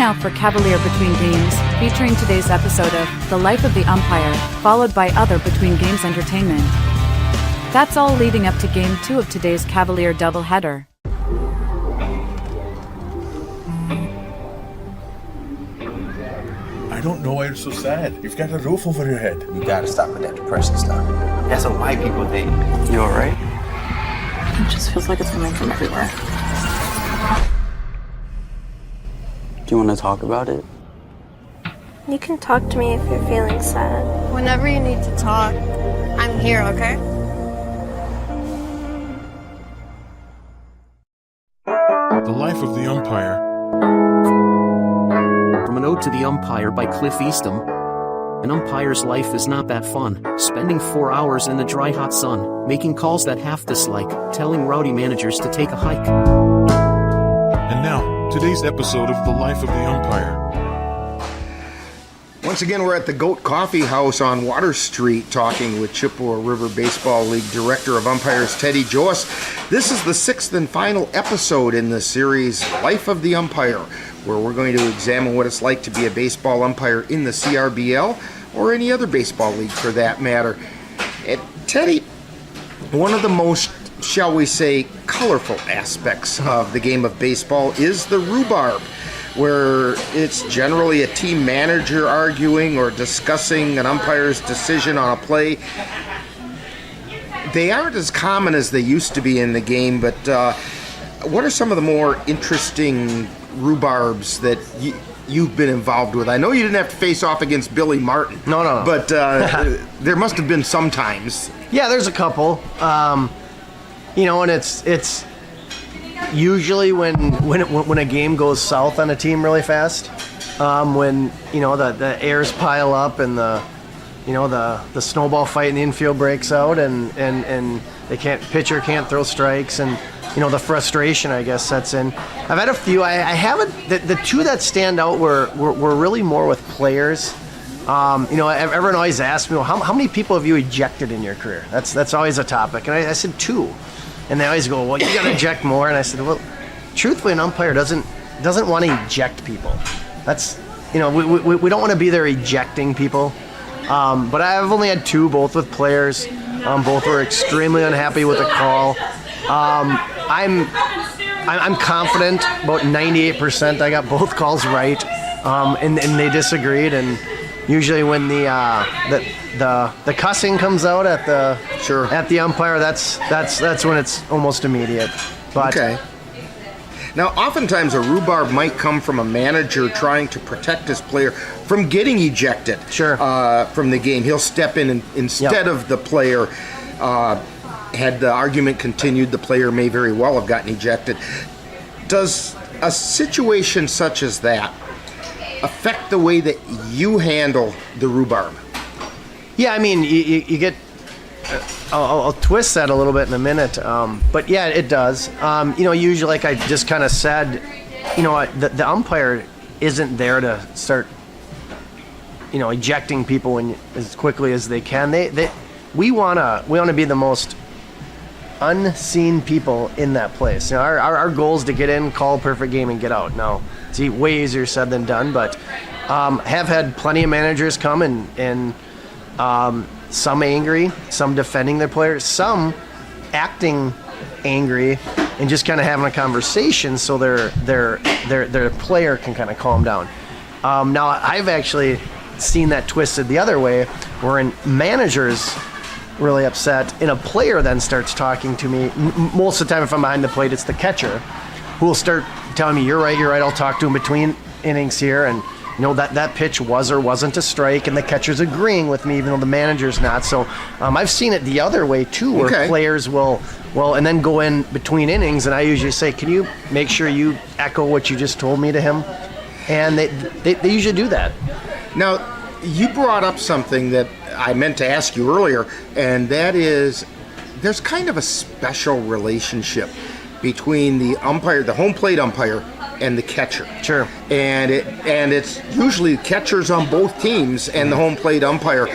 now for Cavalier Between Games, featuring today's episode of The Life of the Umpire, followed by other Between Games entertainment. That's all leading up to Game 2 of today's Cavalier doubleheader. I don't know why you're so sad. You've got a roof over your head. You gotta stop with that depression stuff. That's what white people think. You alright? It just feels like it's coming from everywhere. Do you want to talk about it? You can talk to me if you're feeling sad. Whenever you need to talk, I'm here, okay? The Life of the Umpire. From an Ode to the Umpire by Cliff Eastham. An umpire's life is not that fun, spending 4 hours in the dry hot sun, making calls that half dislike, telling rowdy managers to take a hike. And now, today's episode of The Life of the Umpire. Once again, we're at the Goat Coffee House on Water Street talking with Chippewa River Baseball League Director of Umpires Teddy Joas. This is the sixth and final episode in the series Life of the Umpire, where we're going to examine what it's like to be a baseball umpire in the CRBL or any other baseball league for that matter. And Teddy, one of the most, shall we say, colorful aspects of the game of baseball is the rhubarb, where it's generally a team manager arguing or discussing an umpire's decision on a play. They aren't as common as they used to be in the game, but what are some of the more interesting rhubarbs that you've been involved with? I know you didn't have to face off against Billy Martin. No. But there must have been some times. Yeah, there's a couple. And it's usually when a game goes south on a team really fast, when the airs pile up and the snowball fight in the infield breaks out and pitcher can't throw strikes and the frustration, I guess, sets in. I've had a few. I haven't. The two that stand out were really more with players. Everyone always asks me, well, how many people have you ejected in your career? That's always a topic, and I said 2. And they always go, well, you got to eject more. And I said, well, truthfully, an umpire doesn't want to eject people. That's, we don't want to be there ejecting people. But I've only had 2, both with players. Both were extremely unhappy with the call. I'm confident, about 98%. I got both calls right, and they disagreed. And usually when the cussing comes out at the umpire, that's when it's almost immediate. But okay. Now, oftentimes a rhubarb might come from a manager trying to protect his player from getting ejected. Sure. From the game. He'll step in and instead of the player. Had the argument continued, the player may very well have gotten ejected. Does a situation such as that affect the way that you handle the rhubarb? Yeah, I mean, you get... I'll twist that a little bit in a minute, but yeah, it does. Usually, like I just kind of said, the umpire isn't there to start, ejecting people as quickly as they can. We wanna be the most unseen people in that place. Our goal is to get in, call a perfect game, and get out. Now, it's way easier said than done, but have had plenty of managers come and some angry, some defending their players, some acting angry and just kind of having a conversation so their player can kind of calm down. Now, I've actually seen that twisted the other way, where managers really upset and a player then starts talking to me. Most of the time, if I'm behind the plate, it's the catcher who will start telling me, you're right, I'll talk to him between innings here, and that pitch was or wasn't a strike, and the catcher's agreeing with me even though the manager's not. So I've seen it the other way too, where players will and then go in between innings, and I usually say, can you make sure you echo what you just told me to him? And they usually do that. Now, you brought up something that I meant to ask you earlier, and that is there's kind of a special relationship between the umpire, the home plate umpire, and the catcher. Sure. And it's usually catchers on both teams and the home plate umpire,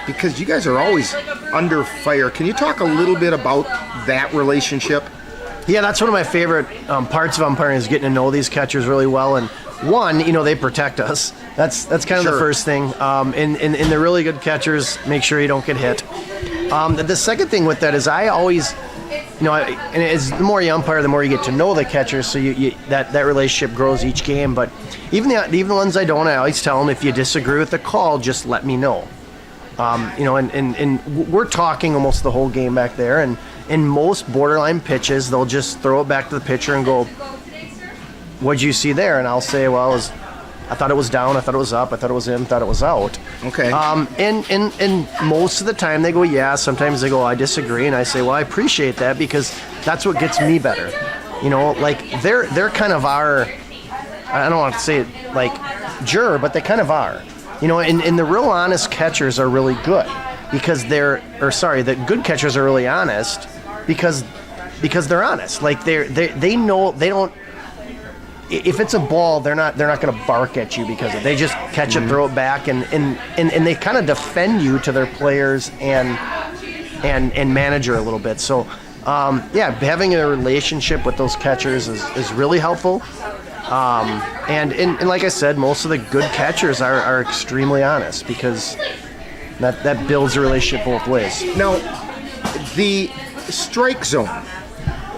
because you guys are always under fire. Can you talk a little bit about that relationship? Yeah, that's one of my favorite parts of umpiring, is getting to know these catchers really well. And one, they protect us. That's kind of the first thing. And the really good catchers make sure you don't get hit. The second thing with that is I always, and it's the more you umpire, the more you get to know the catchers, so that relationship grows each game. But even the ones I don't, I always tell them, if you disagree with the call, just let me know. And we're talking almost the whole game back there, and in most borderline pitches, they'll just throw it back to the pitcher and go, "What'd you see there?" And I'll say, "Well, I thought it was down, I thought it was up, I thought it was in, thought it was out." Okay. And most of the time they go, "Yeah." Sometimes they go, "I disagree," and I say, "Well, I appreciate that, because that's what gets me better." Like they're kind of our, I don't want to say it like juror, but they kind of are. And the real honest catchers are really good because the good catchers are really honest because they're honest. Like they know they don't. If it's a ball, they're not going to bark at you because of it. They just catch it, throw it back, and they kind of defend you to their players and manager a little bit. So having a relationship with those catchers is really helpful. And like I said, most of the good catchers are extremely honest because that builds a relationship both ways. Now, the strike zone,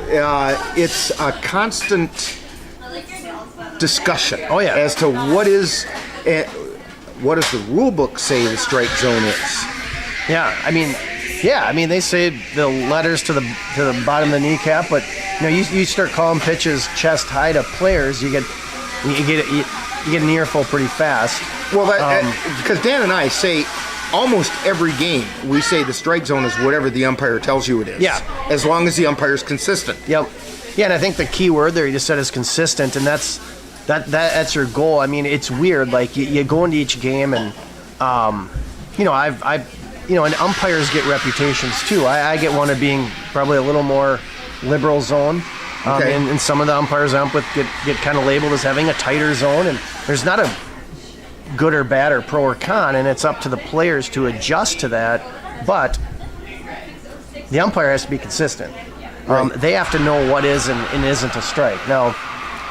it's a constant discussion as to what does the rule book say the strike zone is. They say the letters to the bottom of the kneecap, but you start calling pitches chest high to players, you get an earful pretty fast. Well, because Dan and I say almost every game we say the strike zone is whatever the umpire tells you it is. Yeah. As long as the umpire's consistent. Yep. Yeah, and I think the key word there you just said is consistent, and that's your goal. I mean, it's weird. Like you go into each game, and and umpires get reputations too. I get one of being probably a little more liberal zone. Okay. And some of the umpires I ump with get kind of labeled as having a tighter zone, and there's not a good or bad or pro or con, and it's up to the players to adjust to that. But the umpire has to be consistent. Right. They have to know what is and isn't a strike. Now,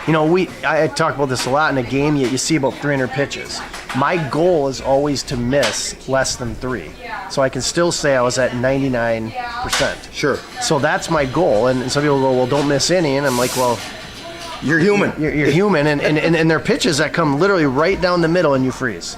I talk about this a lot in a game. You see about 300 pitches. My goal is always to miss less than 3. So I can still say I was at 99%. Sure. So that's my goal. And some people go, "Well, don't miss any." And I'm like, "Well, you're human. You're human." And there are pitches that come literally right down the middle and you freeze.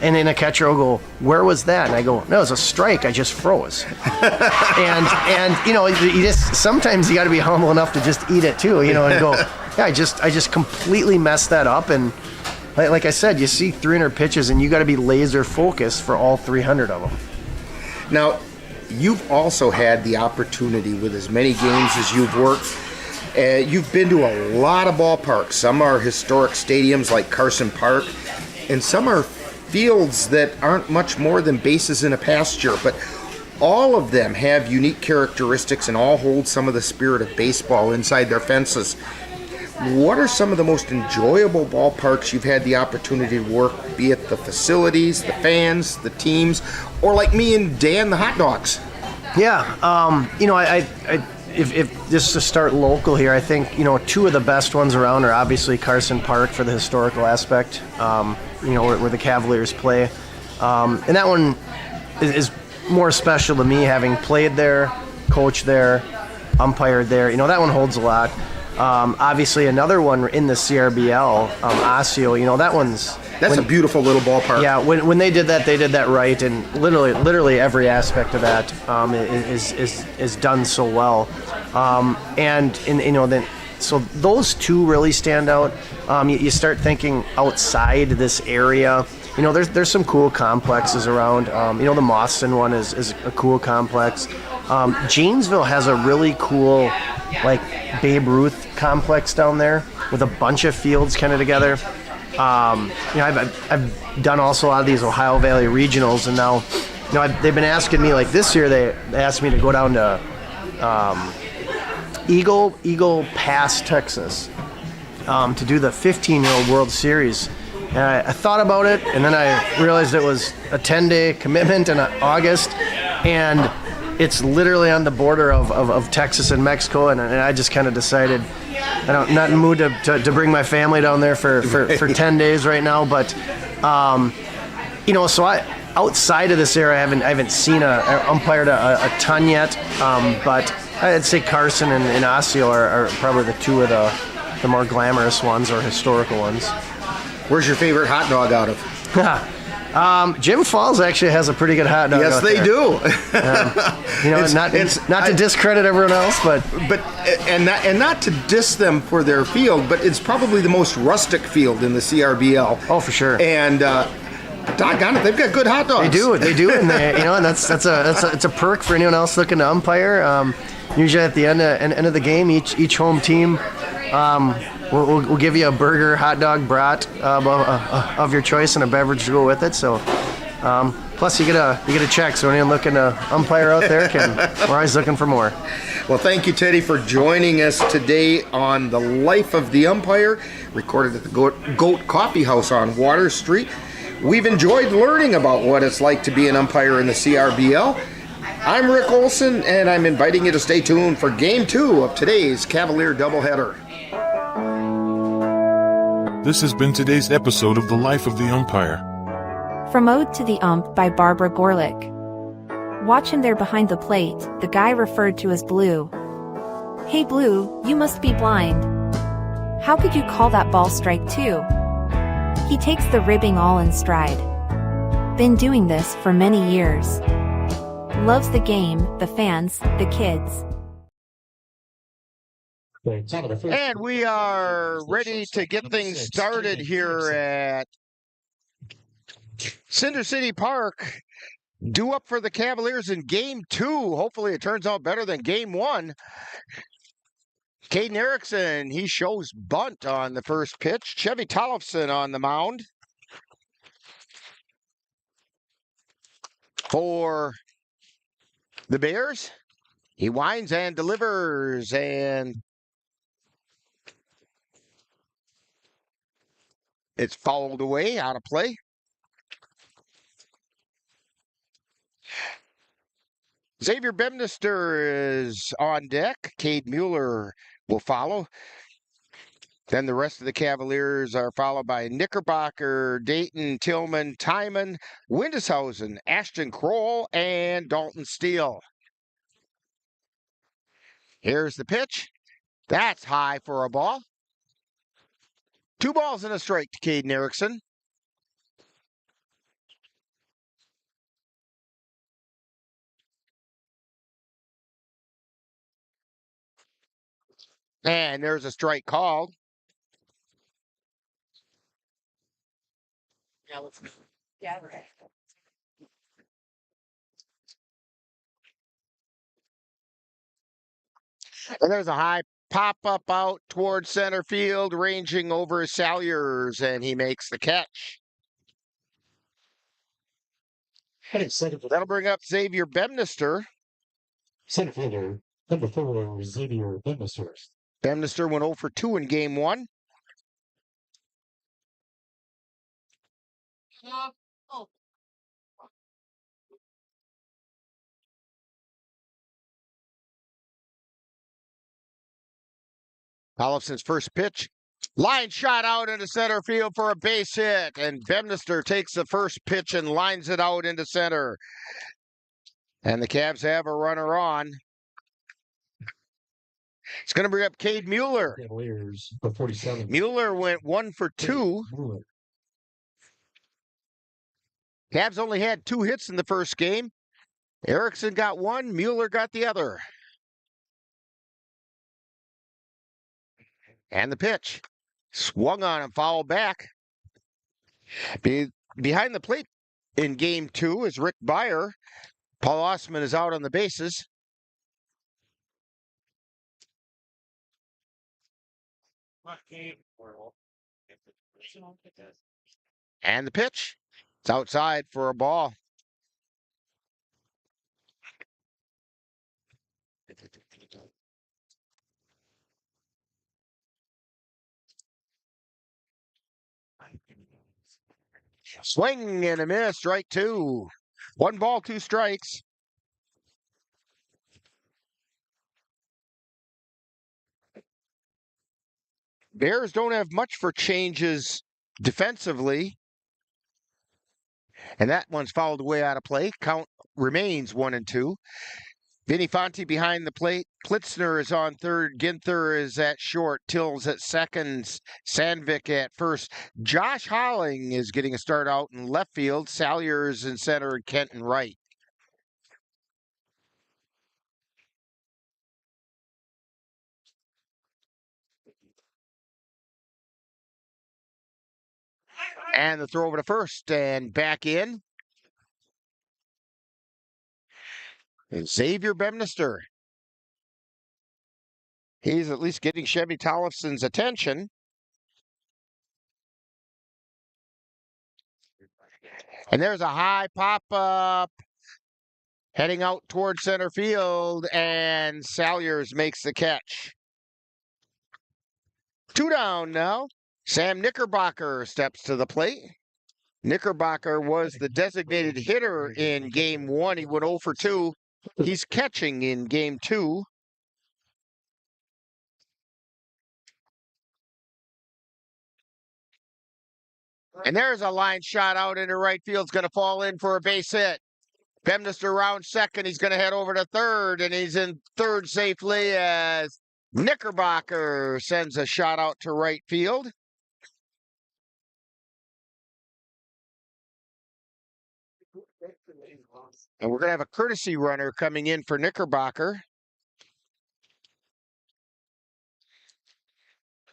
And then a catcher will go, "Where was that?" And I go, "No, it was a strike. I just froze." and you just sometimes you got to be humble enough to just eat it too, and go, "Yeah, I just completely messed that up." And like I said, you see 300 pitches, and you got to be laser focused for all 300 of them. Now, you've also had the opportunity with as many games as you've worked. You've been to a lot of ballparks. Some are historic stadiums like Carson Park, and some are fields that aren't much more than bases in a pasture, but all of them have unique characteristics and all hold some of the spirit of baseball inside their fences. What are some of the most enjoyable ballparks you've had the opportunity to work, be it the facilities, the fans, the teams, or like me and Dan, the hot dogs? Yeah, if just to start local here, I think two of the best ones around are obviously Carson Park for the historical aspect, where the Cavaliers play, and that one is more special to me, having played there, coached there, umpired there. That one holds a lot. Obviously, another one in the CRBL, Osseo. That's a beautiful little ballpark. Yeah, when they did that right, and literally every aspect of that is done so well. So those two really stand out. You start thinking outside this area. There's some cool complexes around. The Mauston one is a cool complex. Janesville has a really cool, like, Babe Ruth complex down there with a bunch of fields kind of together. I've done also a lot of these Ohio Valley regionals, and now, they've been asking me, like this year they asked me to go down to Eagle Pass, Texas, to do the 15-year-old World Series. And I thought about it, and then I realized it was a 10-day commitment in August, and it's literally on the border of Texas and Mexico, and I just kind of decided, I'm not in the mood to bring my family down there for 10 days right now. But so outside of this area, I haven't seen umpired a ton yet. But I'd say Carson and Osseo are probably the two of the more glamorous ones or historical ones. Where's your favorite hot dog out of? Jim Falls actually has a pretty good hot dog. Yes, they do. Not to discredit everyone else, but not to diss them for their field, but it's probably the most rustic field in the CRBL. Oh, for sure. And doggone it, they've got good hot dogs. They do, and and that's a perk for anyone else looking to umpire. Usually at the end of the game, each home team we'll give you a burger, hot dog, brat of your choice, and a beverage to go with it. So, plus you get a check. So anyone looking to umpire out there we're always looking for more. Well, thank you, Teddy, for joining us today on The Life of the Umpire, recorded at the Goat Coffee House on Water Street. We've enjoyed learning about what it's like to be an umpire in the CRBL. I'm Rick Olson, and I'm inviting you to stay tuned for Game 2 of today's Cavalier doubleheader. This has been today's episode of The Life of the Umpire. From Ode to the Ump by Barbara Gorlick. Watch him there behind the plate, the guy referred to as Blue. Hey Blue, you must be blind. How could you call that ball strike 2? He takes the ribbing all in stride. Been doing this for many years. Loves the game, the fans, the kids. And we are ready to get things started here at Cinder City Park. Due up for the Cavaliers in Game 2. Hopefully it turns out better than Game 1. Caden Erickson, he shows bunt on the first pitch. Chevy Tollefson on the mound for the Bears. He winds and delivers, and it's fouled away, out of play. Xavier Bemnister is on deck. Cade Mueller will follow. Then the rest of the Cavaliers are followed by Knickerbocker, Dayton, Tillman, Timon, Windeshausen, Ashton Kroll, and Dalton Steele. Here's the pitch. That's high for a ball. 2 balls and a strike to Caden Erickson. And there's a strike called. And there's a high pop-up out towards center field, ranging over Salyers, and he makes the catch. That'll bring up Xavier Bemnister. Center fielder, number 4, Xavier Bemnister. Bemnister went 0 for 2 in Game 1. Tollefson's first pitch. Line shot out into center field for a base hit, and Bemnister takes the first pitch and lines it out into center. And the Cavs have a runner on. It's going to bring up Cade Mueller. Cavaliers for 47. Mueller went 1 for 2. Cavs only had 2 hits in the first game. Erickson got 1, Mueller got the other. And the pitch. Swung on and fouled back. Behind the plate in Game 2 is Rick Beyer. Paul Osman is out on the bases. And the pitch. It's outside for a ball. Swing and a miss, strike 2. 1 ball, 2 strikes. Bears don't have much for changes defensively. And that one's fouled away out of play. Count remains 1-2. Vinny Fonte behind the plate. Plitzner is on third. Ginther is at short. Tills at second. Sandvik at first. Josh Holling is getting a start out in left field. Salyers in center and Kent in right. And the throw over to first and back in. And Xavier Bemnister. He's at least getting Chevy Tollefson's attention. And there's a high pop-up heading out toward center field, and Salyers makes the catch. 2 down now. Sam Knickerbocker steps to the plate. Knickerbocker was the designated hitter in Game 1. He went 0 for 2. He's catching in Game 2. And there's a line shot out into right field. It's going to fall in for a base hit. Bemnister rounds second. He's going to head over to third, and he's in third safely as Knickerbocker sends a shot out to right field. And we're going to have a courtesy runner coming in for Knickerbocker.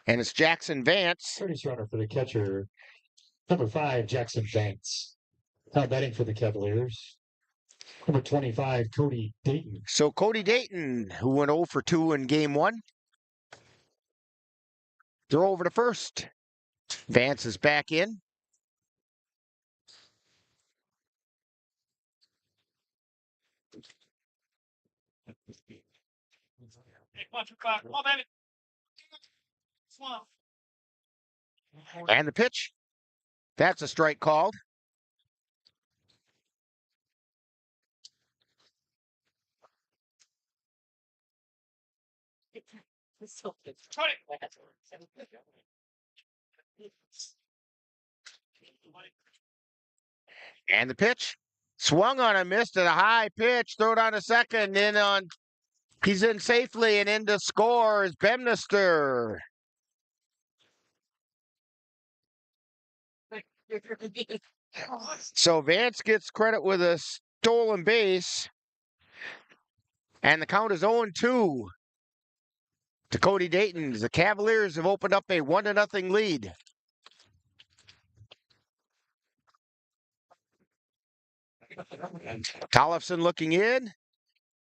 And it's Jackson Vance. Courtesy runner for the catcher, number 5, Jackson Vance. Now batting for the Cavaliers, number 25, Cody Dayton. So Cody Dayton, who went 0 for 2 in Game 1. Throw over to first. Vance is back in. And the pitch. That's a strike called. And the pitch. Swung on and missed at a high pitch. Throw it on a second. In on. He's in safely and in to score is Bemnister. So Vance gets credit with a stolen base. And the count is 0-2 to Cody Dayton. The Cavaliers have opened up a 1-0 lead. Tollefson looking in,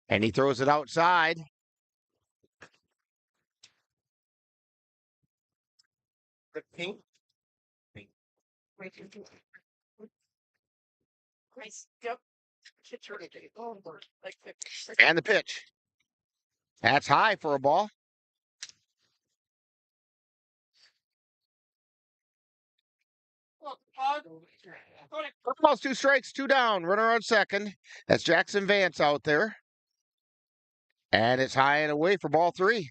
and he throws it outside. And the pitch. That's high for a ball. Balls, 2 strikes, 2 down. Runner on second. That's Jackson Vance out there. And it's high and away for ball 3.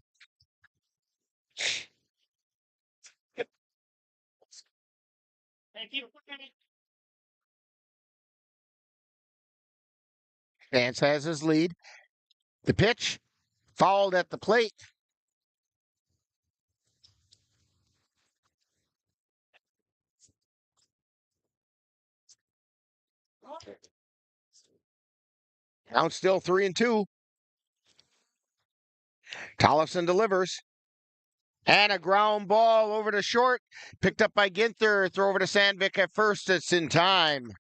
Vance has his lead. The pitch fouled at the plate. Now it's still 3-2. Tollefson delivers. And a ground ball over to short. Picked up by Ginther. Throw over to Sandvik at first. It's in time.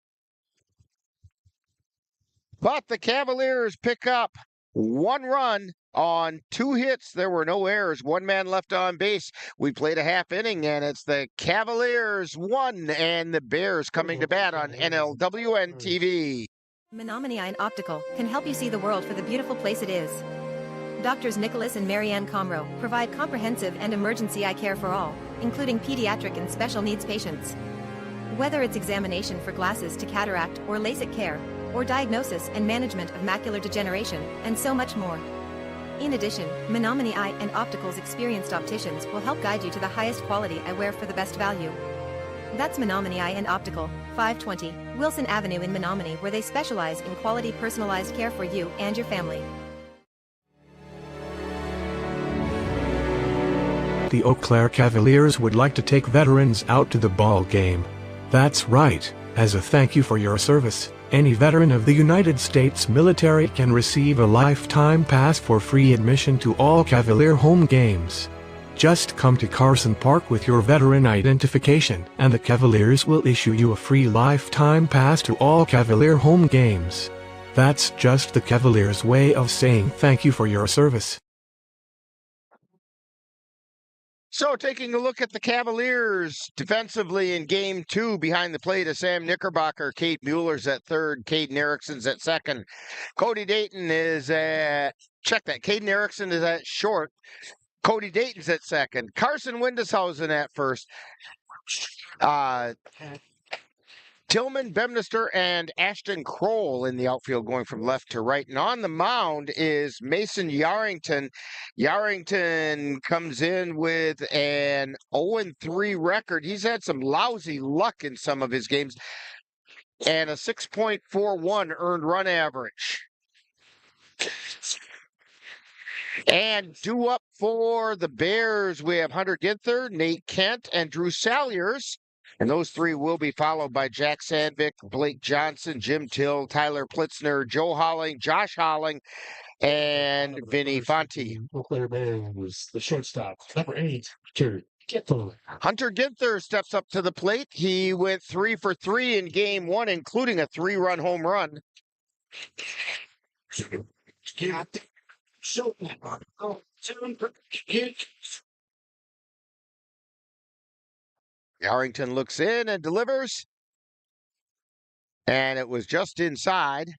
But the Cavaliers pick up 1 run on 2 hits. There were no errors. 1 man left on base. We played a half inning, and it's the Cavaliers 1 and the Bears coming to bat on NLWN-TV. Menominee Eye Optical can help you see the world for the beautiful place it is. Doctors Nicholas and Marianne Comro provide comprehensive and emergency eye care for all, including pediatric and special needs patients. Whether it's examination for glasses to cataract or LASIK care, or diagnosis and management of macular degeneration, and so much more. In addition, Menominee Eye and Optical's experienced opticians will help guide you to the highest quality eyewear for the best value. That's Menominee Eye and Optical, 520 Wilson Avenue in Menominee, where they specialize in quality personalized care for you and your family. The Eau Claire Cavaliers would like to take veterans out to the ball game. That's right, as a thank you for your service, any veteran of the United States military can receive a lifetime pass for free admission to all Cavalier home games. Just come to Carson Park with your veteran identification, and the Cavaliers will issue you a free lifetime pass to all Cavalier home games. That's just the Cavaliers' way of saying thank you for your service. So, taking a look at the Cavaliers defensively in Game 2, behind the plate of Sam Knickerbocker, Kate Mueller's at third, Caden Erickson's at second. Cody Dayton is at, check that, Caden Erickson is at short. Cody Dayton's at second. Carson Windeshausen at first. Tillman, Bemnister, and Ashton Kroll in the outfield going from left to right. And on the mound is Mason Yarrington. Yarrington comes in with an 0-3 record. He's had some lousy luck in some of his games. And a 6.41 earned run average. And due up for the Bears, we have Hunter Ginther, Nate Kent, and Drew Salyers. And those three will be followed by Jack Sandvik, Blake Johnson, Jim Till, Tyler Plitzner, Joe Holling, Josh Holling, and Vinny Fonte. Eau Claire Bears was the shortstop. Number 8, Hunter Ginther steps up to the plate. He went 3 for 3 in Game 1, including a 3-run home run. Yarrington looks in and delivers. And it was just inside.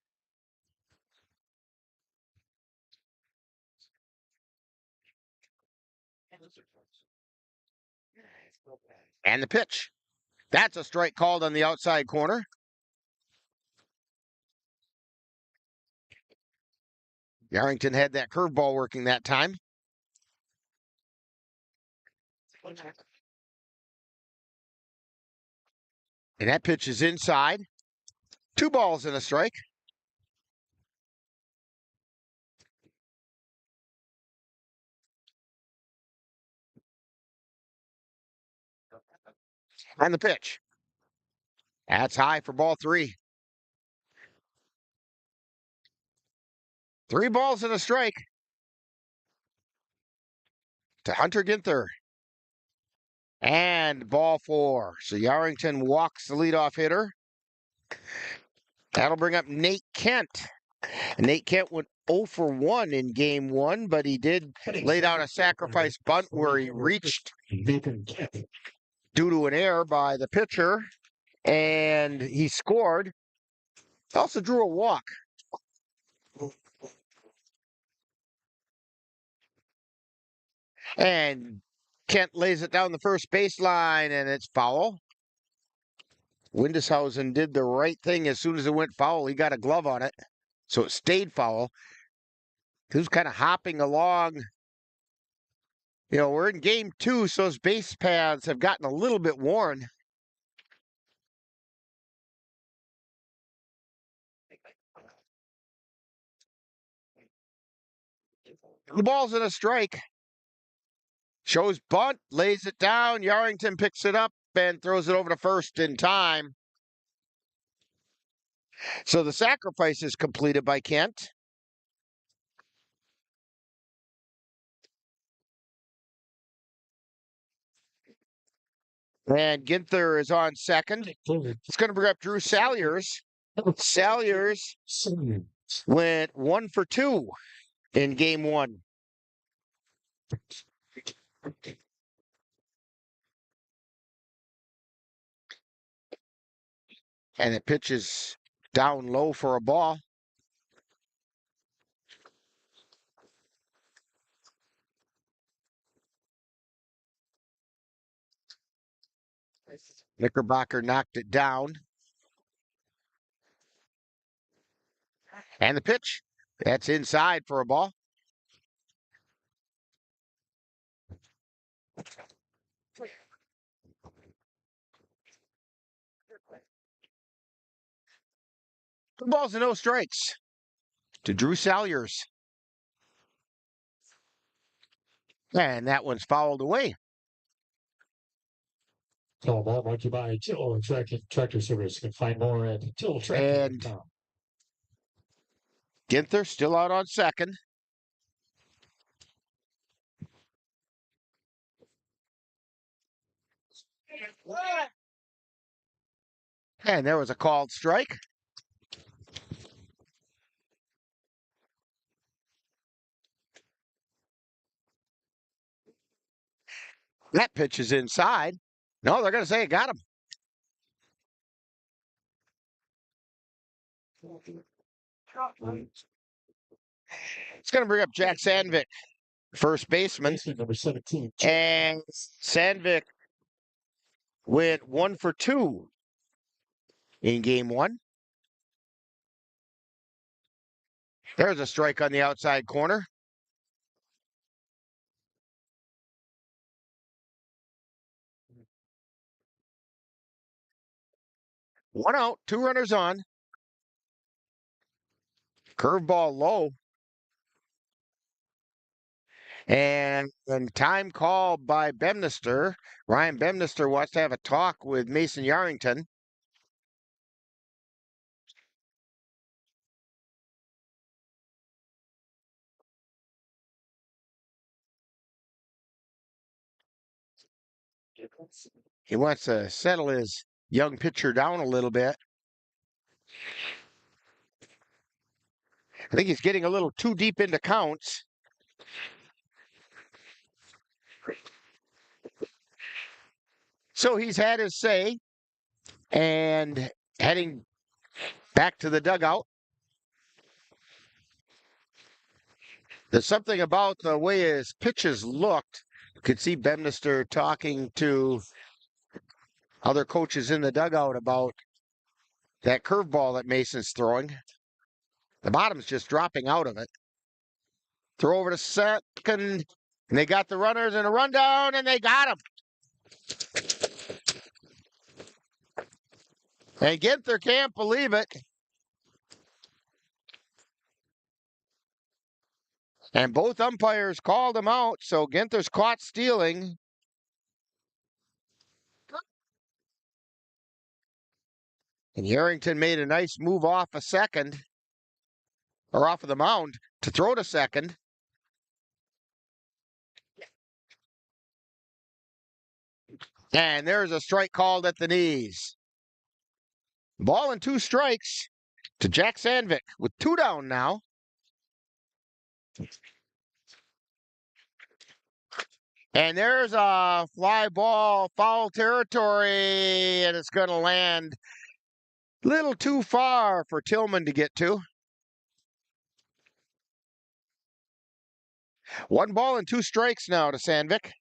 And the pitch. That's a strike called on the outside corner. Yarrington had that curveball working that time. And that pitch is inside. 2 balls and a strike. And the pitch. That's high for ball 3. 3 balls and a strike to Hunter Ginther. And ball 4. So Yarrington walks the leadoff hitter. That'll bring up Nate Kent. And Nate Kent went 0 for 1 in Game 1, but he did lay down a sacrifice bunt where he reached due to an error by the pitcher, and he scored. Also drew a walk. And Kent lays it down the first baseline, and it's foul. Windeshausen did the right thing as soon as it went foul. He got a glove on it, so it stayed foul. He was kind of hopping along. You know, we're in Game 2, so his base paths have gotten a little bit worn. The ball's in a strike. Shows bunt, lays it down. Yarrington picks it up and throws it over to first in time. So the sacrifice is completed by Kent. And Ginther is on second. It's going to bring up Drew Salyers. Salyers went 1 for 2 in Game 1. And it pitches down low for a ball. Knickerbocker knocked it down. And the pitch. That's inside for a ball. 2 balls and no strikes to Drew Salyers. And that one's fouled away. Call ball brought to you by Till Tractor Service. You can find more at tilltractor.com. Ginther still out on second. And there was a called strike. That pitch is inside. No, they're going to say it got him. It's going to bring up Jack Sandvik, first baseman. Number 17. And Sandvik went 1 for 2 in game 1. There's a strike on the outside corner. One out, 2 runners on. Curveball low. And time called by Bemnister. Ryan Bemnister wants to have a talk with Mason Yarrington. He wants to settle his young pitcher down a little bit. I think he's getting a little too deep into counts. So he's had his say and heading back to the dugout. There's something about the way his pitches looked. You could see Bemnister talking to other coaches in the dugout about that curveball that Mason's throwing. The bottom's just dropping out of it. Throw over to second, and they got the runners in a rundown, and they got him. And Ginther can't believe it. And both umpires called him out, so Ginther's caught stealing. And Yarrington made a nice move off a second, or off of the mound, to throw to second. And there's a strike called at the knees. Ball and 2 strikes to Jack Sandvik with 2 down now. And there's a fly ball, foul territory, and it's going to land a little too far for Tillman to get to. 1 ball and 2 strikes now to Sandvik.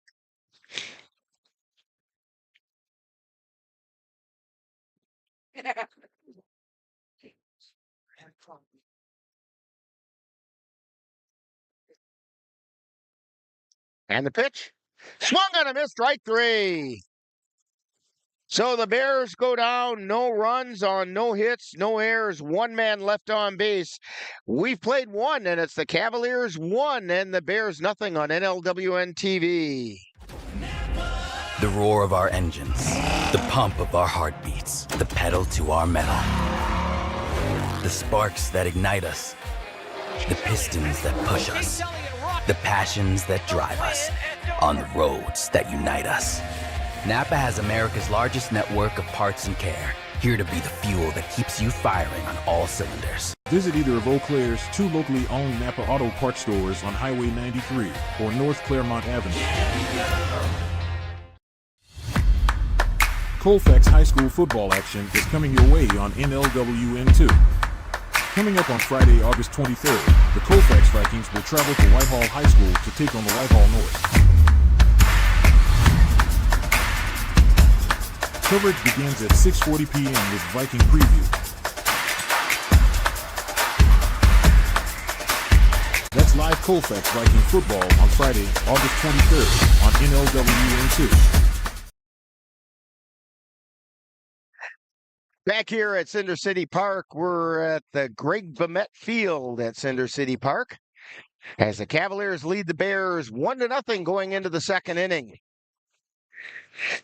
And the pitch. Swung on a miss, strike 3. So the Bears go down, no runs on no hits, no errors, 1 man left on base. We've played 1, and it's the Cavaliers 1 and the Bears nothing on NLWN-TV. The roar of our engines, the pump of our heartbeats, the pedal to our metal. The sparks that ignite us, the pistons that push us, the passions that drive us, on the roads that unite us. Napa has America's largest network of parts and care, here to be the fuel that keeps you firing on all cylinders. Visit either of Eau Claire's 2 locally owned Napa Auto Parts stores on Highway 93 or North Claremont Avenue. Colfax High School football action is coming your way on NLWN-2. Coming up on Friday, August 23rd, the Colfax Vikings will travel to Whitehall High School to take on the Whitehall North. Coverage begins at 6:40 p.m. with Viking preview. That's live Colfax Viking football on Friday, August 23rd on NLWN-2. Back here at Cinder City Park, we're at the Greg Bement Field at Cinder City Park as the Cavaliers lead the Bears 1-0 going into the second inning.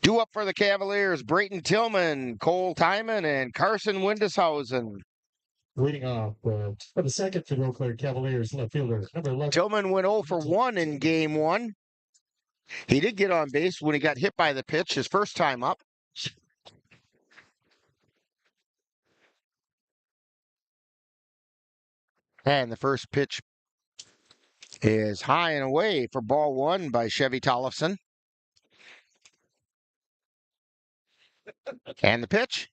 Due up for the Cavaliers, Brayton Tillman, Cole Timon, and Carson Windeshausen. Leading off for the second for the Eau Claire Cavaliers, left fielder number 11. Tillman went 0 for 1 in game one. He did get on base when he got hit by the pitch his first time up. And the first pitch is high and away for ball one by Chevy Tollefson. And the pitch.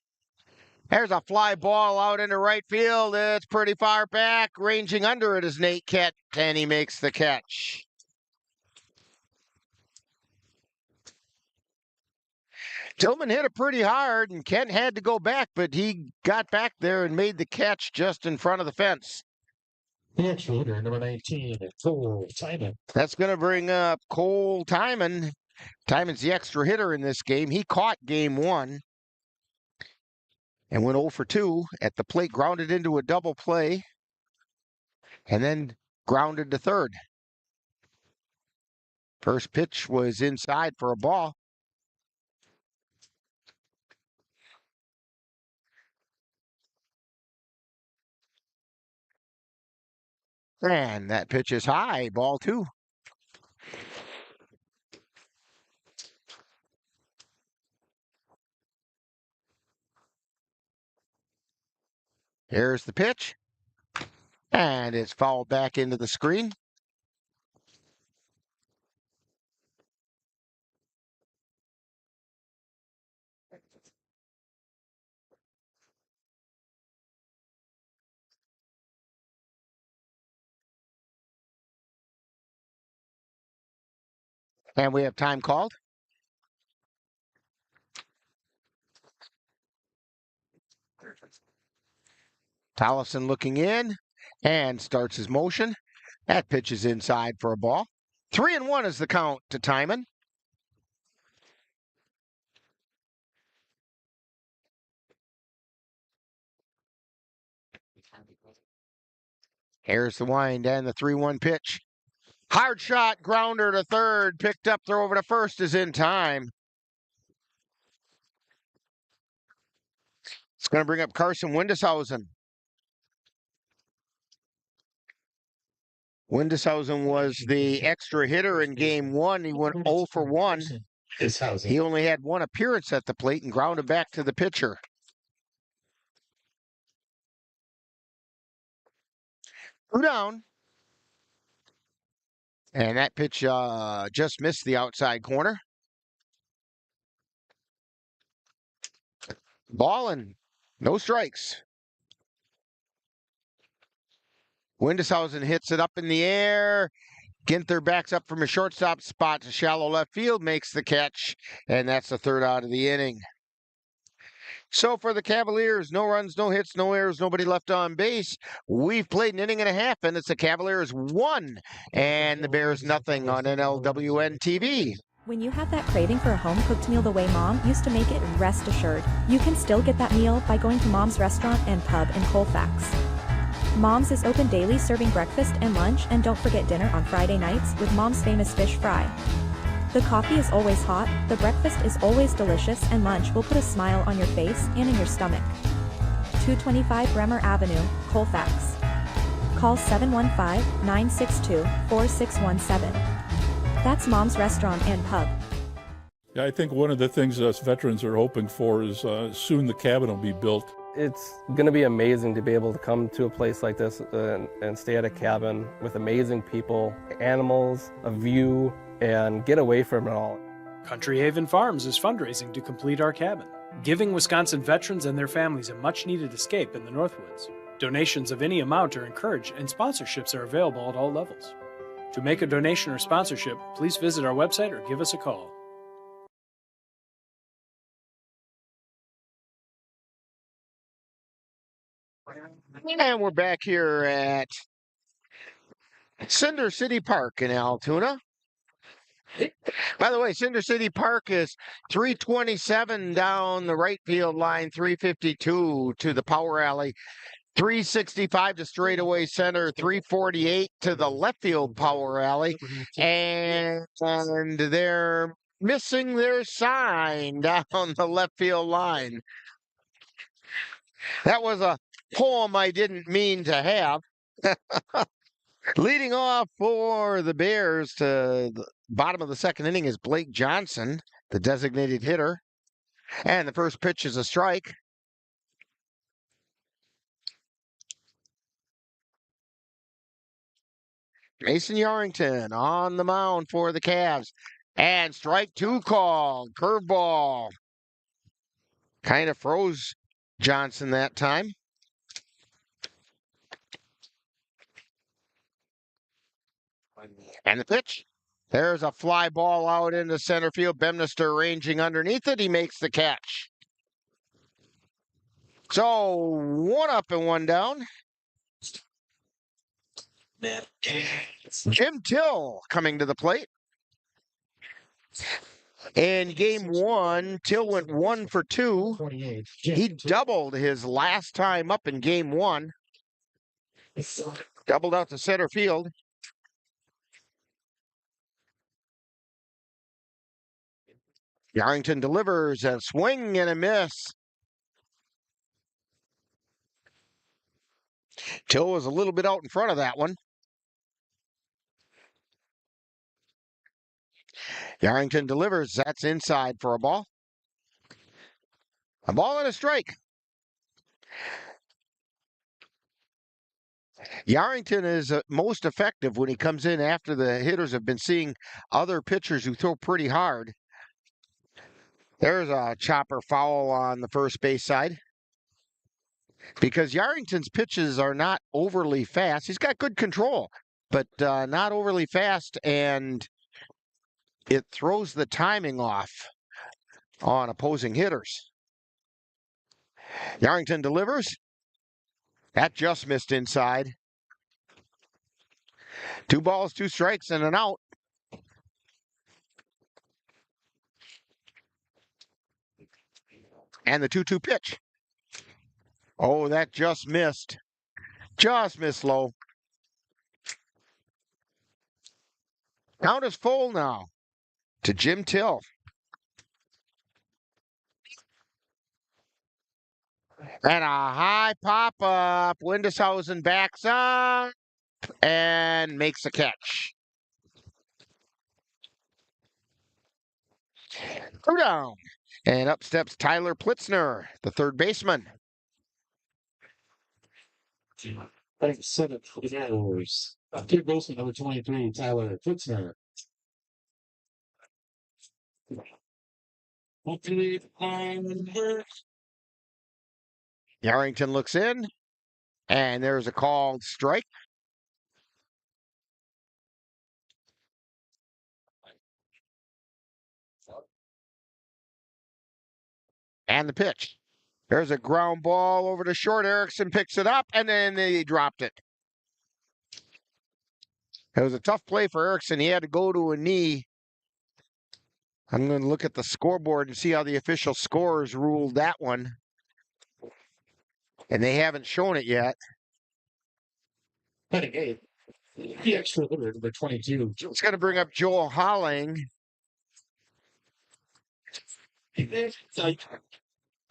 There's a fly ball out into right field. It's pretty far back. Ranging under it is Nate Kett, and he makes the catch. Tillman hit it pretty hard, and Kent had to go back, but he got back there and made the catch just in front of the fence. The extra hitter, number 19, Cole Timon. That's going to bring up Cole Timon. Timon's the extra hitter in this game. He caught game one and went 0 for 2 at the plate, grounded into a double play, and then grounded to third. First pitch was inside for a ball. And that pitch is high, ball two. Here's the pitch. And it's fouled back into the screen. And we have time called. Tollefson looking in and starts his motion. That pitch is inside for a ball. 3-1 is the count to Timon. Here's the wind and the 3-1 pitch. Hard shot, grounder to third, picked up, throw over to first is in time. It's going to bring up Carson Windeshausen. Windeshausen was the extra hitter in game one. He went 0 for 1. He only had one appearance at the plate and grounded back to the pitcher. Two down. And that pitch just missed the outside corner. Ball and no strikes. Windeshausen hits it up in the air. Ginther backs up from a shortstop spot to shallow left field, makes the catch, and that's the third out of the inning. So for the Cavaliers, no runs, no hits, no errors, nobody left on base. We've played an inning and a half, and it's the Cavaliers 1 and the Bears nothing on NLWN-TV. When you have that craving for a home-cooked meal the way Mom used to make it, rest assured, you can still get that meal by going to Mom's Restaurant and Pub in Colfax. Mom's is open daily, serving breakfast and lunch, and don't forget dinner on Friday nights with Mom's famous fish fry. The coffee is always hot, the breakfast is always delicious, and lunch will put a smile on your face and in your stomach. 225 Bremer Avenue, Colfax. Call 715-962-4617. That's Mom's Restaurant and Pub. Yeah, I think one of the things us veterans are hoping for is soon the cabin will be built. It's going to be amazing to be able to come to a place like this and stay at a cabin with amazing people, animals, a view, and get away from it all. Country Haven Farms is fundraising to complete our cabin, giving Wisconsin veterans and their families a much-needed escape in the Northwoods. Donations of any amount are encouraged, and sponsorships are available at all levels. To make a donation or sponsorship, please visit our website or give us a call. And we're back here at Cinder City Park in Altoona. By the way, Cinder City Park is 327 down the right field line, 352 to the power alley, 365 to straightaway center, 348 to the left field power alley, and they're missing their sign down the left field line. That was a poem I didn't mean to have. Leading off for the Bears to the bottom of the second inning is Blake Johnson, the designated hitter. And the first pitch is a strike. Mason Yarrington on the mound for the Cavs. And strike two called. Curveball. Kind of froze Johnson that time. And the pitch. There's a fly ball out into center field. Bemnister ranging underneath it. He makes the catch. So 1 up and 1 down. Jim Till coming to the plate. In game 1, Till went 1 for 2. He doubled his last time up in game 1. Doubled out to center field. Yarrington delivers a swing and a miss. Till was a little bit out in front of that one. Yarrington delivers. That's inside for a ball. A ball and a strike. Yarrington is most effective when he comes in after the hitters have been seeing other pitchers who throw pretty hard. There's a chopper foul on the first base side. Because Yarrington's pitches are not overly fast. He's got good control, but not overly fast, and it throws the timing off on opposing hitters. Yarrington delivers. That just missed inside. 2 balls, 2 strikes, and an out. And the 2-2 pitch. Oh, that just missed. Just missed low. Count is full now to Jim Till. And a high pop-up. Windeshausen backs up and makes a catch. 2 down. And up steps Tyler Plitzner, the third baseman. Thanks, 7 for the Bears. Third baseman number 23, Tyler Plitzner. Yarrington looks in, and there's a called strike. And the pitch. There's a ground ball over to short. Erickson picks it up, and then they dropped it. It was a tough play for Erickson. He had to go to a knee. I'm going to look at the scoreboard and see how the official scores ruled that one. And they haven't shown it yet. The extra hitter, number 22. It's going to bring up Joel Holling.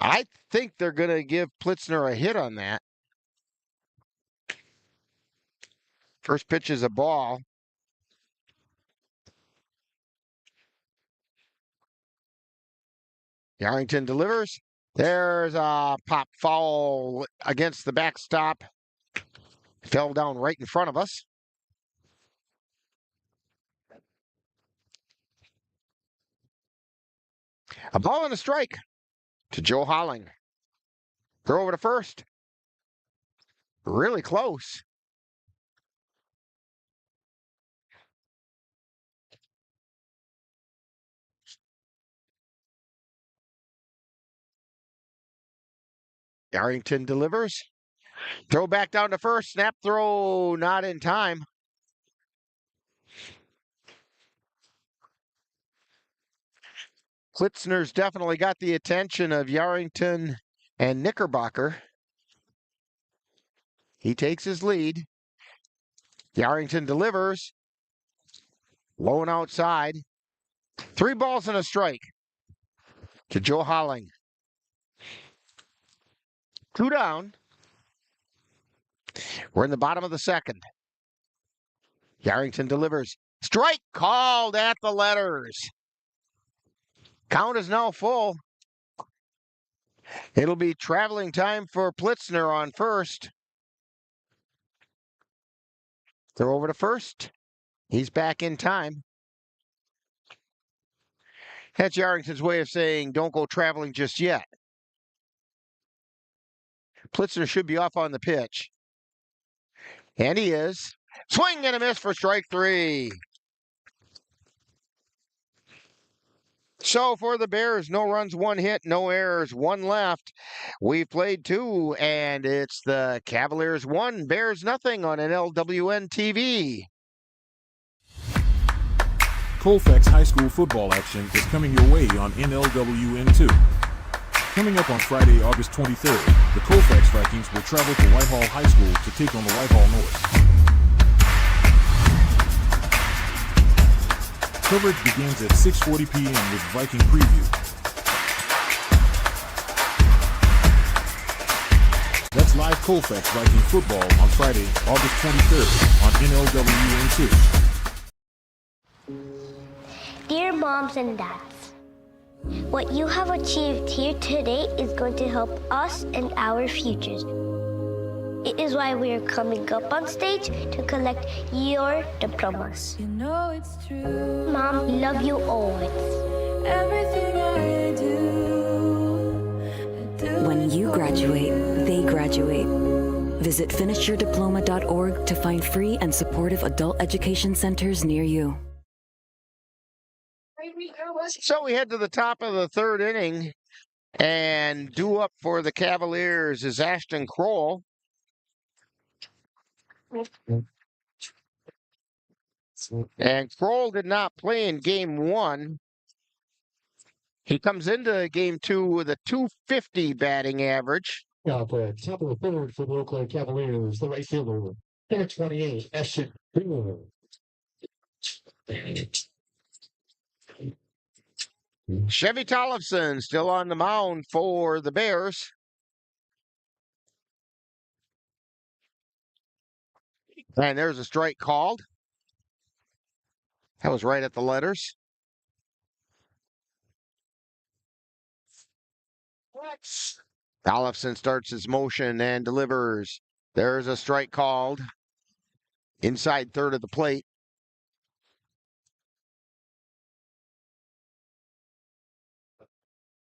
I think they're going to give Plitzner a hit on that. First pitch is a ball. Yarrington delivers. There's a pop foul against the backstop. Fell down right in front of us. A ball and a strike to Joe Holling. Throw over to first. Really close. Yarrington delivers. Throw back down to first. Snap throw not in time. Klitzner's definitely got the attention of Yarrington and Knickerbocker. He takes his lead. Yarrington delivers. Low and outside. 3 balls and a strike to Joe Holling. 2 down. We're in the bottom of the second. Yarrington delivers. Strike called at the letters. Count is now full. It'll be traveling time for Plitzner on first. Throw over to first. He's back in time. That's Yarrington's way of saying don't go traveling just yet. Plitzner should be off on the pitch. And he is. Swing and a miss for strike 3. So for the Bears, no runs, 1 hit, no errors, 1 left. We've played 2, and it's the Cavaliers 1, Bears nothing on NLWN-TV. Colfax High School football action is coming your way on NLWN-2. Coming up on Friday, August 23rd, the Colfax Vikings will travel to Whitehall High School to take on the Whitehall Norse. Coverage begins at 6:40 p.m. with Viking preview. That's live Colfax Viking football on Friday, August 23rd on NLWN-2. Dear moms and dads, what you have achieved here today is going to help us and our futures. It is why we are coming up on stage to collect your diplomas. You know it's true. Mom, we love you always. Everything I do. When you graduate, they graduate. Visit finishyourdiploma.org to find free and supportive adult education centers near you. So we head to the top of the 3rd inning, and due up for the Cavaliers is Ashton Kroll. And Kroll did not play in game 1. He comes into game 2 with a .250 batting average. Top of the 3rd for the Eau Claire Cavaliers, the right fielder, number 28, Ashton Kroll. Chevy Tollefson still on the mound for the Bears. And there's a strike called. That was right at the letters. Tollefson starts his motion and delivers. There's a strike called. Inside 3rd of the plate.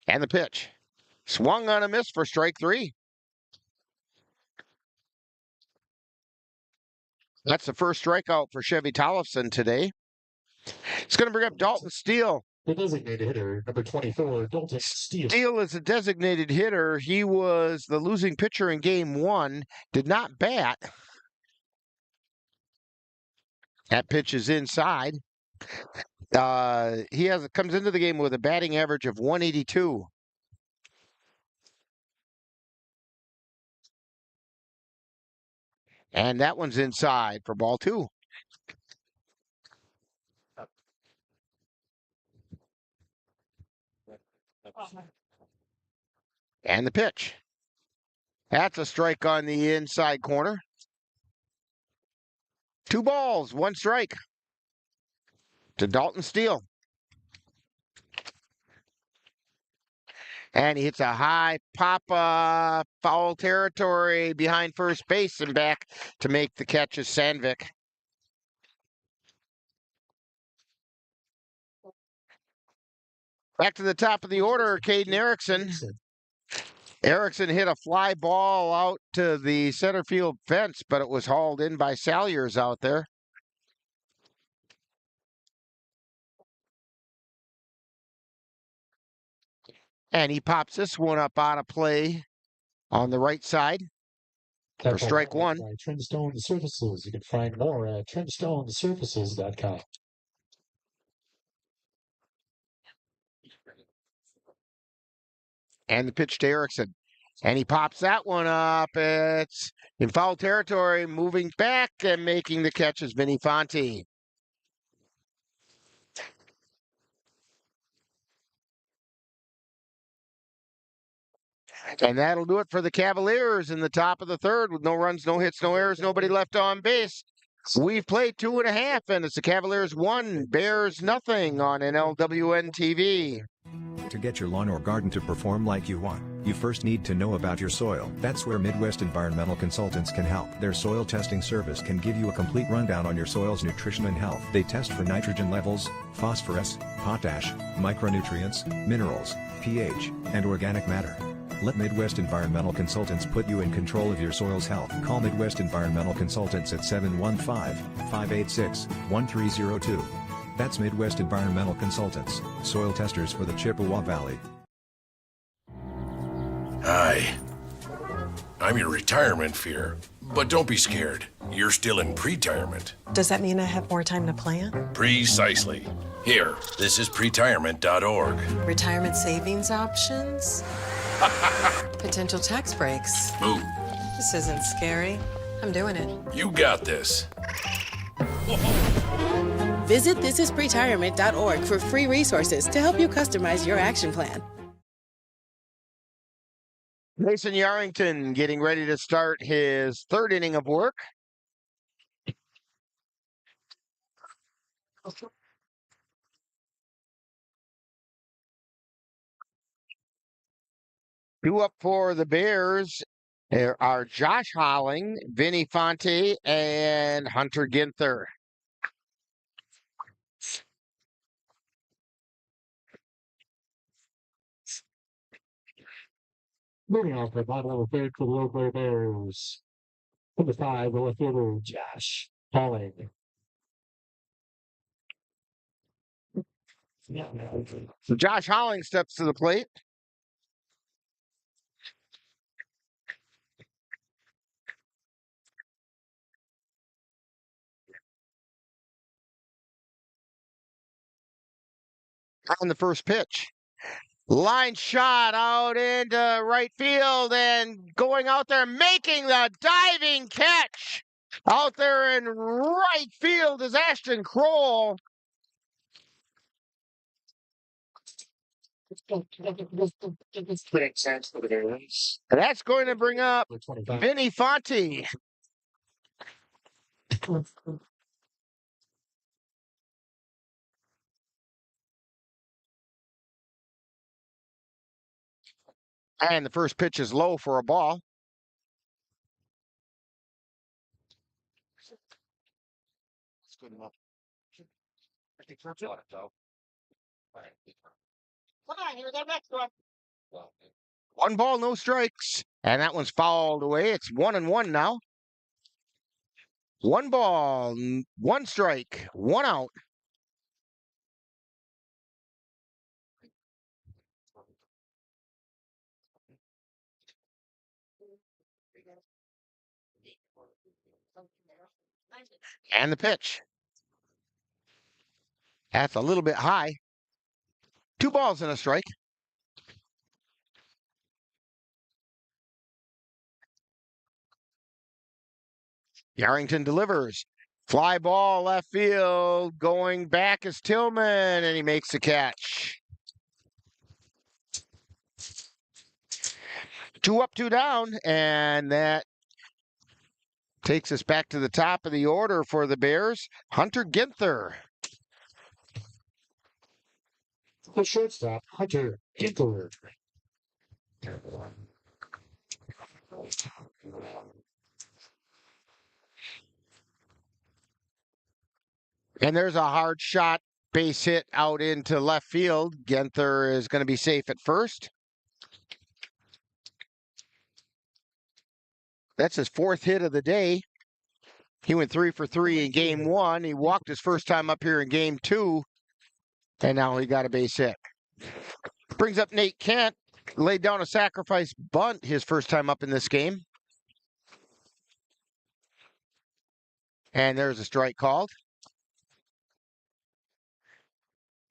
And the pitch. Swung on a miss for strike 3. That's the first strikeout for Chevy Tollefson today. It's going to bring up Dalton Steele. The designated hitter, number 24, Dalton Steele. Steele is a designated hitter. He was the losing pitcher in game 1. Did not bat. That pitch is inside. He comes into the game with a batting average of 182. And that one's inside for ball 2. And the pitch. That's a strike on the inside corner. 2 balls, 1 strike to Dalton Steele. And he hits a high pop foul territory behind first base and back to make the catch is Sandvik. Back to the top of the order, Caden Erickson. Erickson hit a fly ball out to the center field fence, but it was hauled in by Salyers out there. And he pops this one up out of play on the right side for strike 1. Trimstone Surfaces. You can find more at trimstonesurfaces.com. And the pitch to Erickson. And he pops that one up. It's in foul territory, moving back and making the catch is Vinny Fonte. And that'll do it for the Cavaliers in the top of the third with no runs, no hits, no errors, nobody left on base. We've played 2.5, and it's the Cavaliers 1, Bears nothing on NLWN-TV. To get your lawn or garden to perform like you want, you first need to know about your soil. That's where Midwest Environmental Consultants can help. Their soil testing service can give you a complete rundown on your soil's nutrition and health. They test for nitrogen levels, phosphorus, potash, micronutrients, minerals, pH, and organic matter. Let Midwest Environmental Consultants put you in control of your soil's health. Call Midwest Environmental Consultants at 715-586-1302. That's Midwest Environmental Consultants, soil testers for the Chippewa Valley. Hi. I'm your retirement fear. But don't be scared. You're still in pre-retirement. Does that mean I have more time to plan? Precisely. Here, this is pretirement.org. Retirement savings options? Potential tax breaks. Move. This isn't scary. I'm doing it. You got this. Visit thisispretirement.org for free resources to help you customize your action plan. Mason Yarrington getting ready to start his third inning of work. Two up for the Bears. There are Josh Holling, Vinny Fonte, and Hunter Ginther. Moving on for bottom of the third for the Eau Claire Bears. Number 5, the left fielder, Josh Holling. So Josh Holling steps to the plate. On the first pitch. Line shot out into right field and going out there making the diving catch. Out there in right field is Ashton Kroll. That's going to bring up Vinny Fonte. And the first pitch is low for a ball. That's good enough. Come on, here's our next one. 1 ball, no strikes. And that one's fouled away. It's 1-1 now. 1 ball, 1 strike, 1 out. And the pitch. That's a little bit high. 2 balls and a strike. Yarrington delivers. Fly ball left field. Going back is Tillman, and he makes the catch. 2 up, 2 down, and that takes us back to the top of the order for the Bears. Hunter Ginther. The shortstop, Hunter Ginther. And there's a hard shot base hit out into left field. Ginther is going to be safe at first. That's his 4th hit of the day. He went 3 for 3 in game 1. He walked his first time up here in game 2. And now he got a base hit. Brings up Nate Kent. Laid down a sacrifice bunt his first time up in this game. And there's a strike called.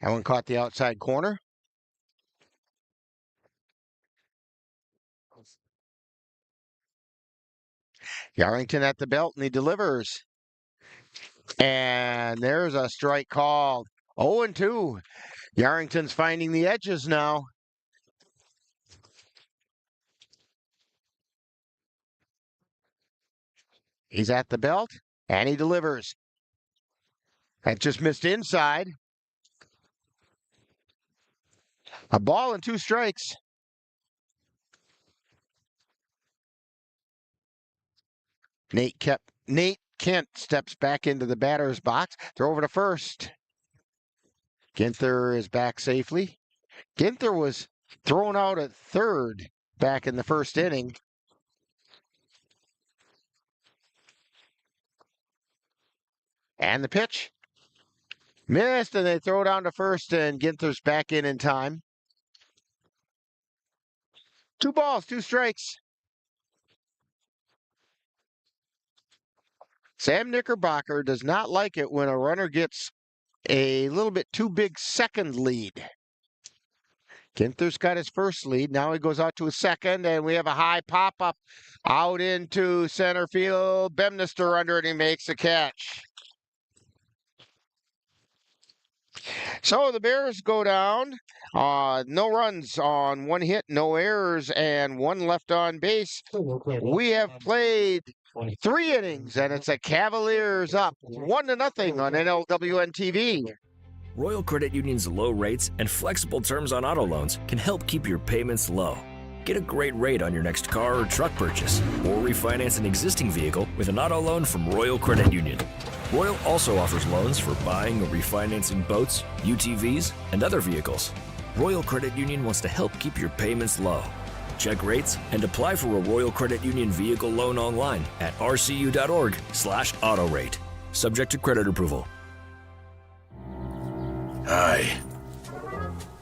That one caught the outside corner. Yarrington at the belt, and he delivers. And there's a strike called. 0-2. Yarrington's finding the edges now. He's at the belt, and he delivers. That just missed inside. A ball and 2 strikes. Nate Kent steps back into the batter's box. Throw over to first. Ginther is back safely. Ginther was thrown out at third back in the first inning. And the pitch. Missed, and they throw down to first, and Ginther's back in time. 2 balls, 2 strikes. Sam Knickerbocker does not like it when a runner gets a little bit too big second lead. Ginther's got his first lead. Now he goes out to his second, and we have a high pop-up out into center field. Bemnister under it, and he makes a catch. So the Bears go down. No runs on 1 hit, no errors, and 1 left on base. We have played 3 innings, and it's a Cavaliers up 1-0 on NLWN-TV. Royal Credit Union's low rates and flexible terms on auto loans can help keep your payments low. Get a great rate on your next car or truck purchase, or refinance an existing vehicle with an auto loan from Royal Credit Union. Royal also offers loans for buying or refinancing boats, UTVs, and other vehicles. Royal Credit Union wants to help keep your payments low. Check rates and apply for a Royal Credit Union vehicle loan online at rcu.org/autorate. Subject to credit approval. Hi.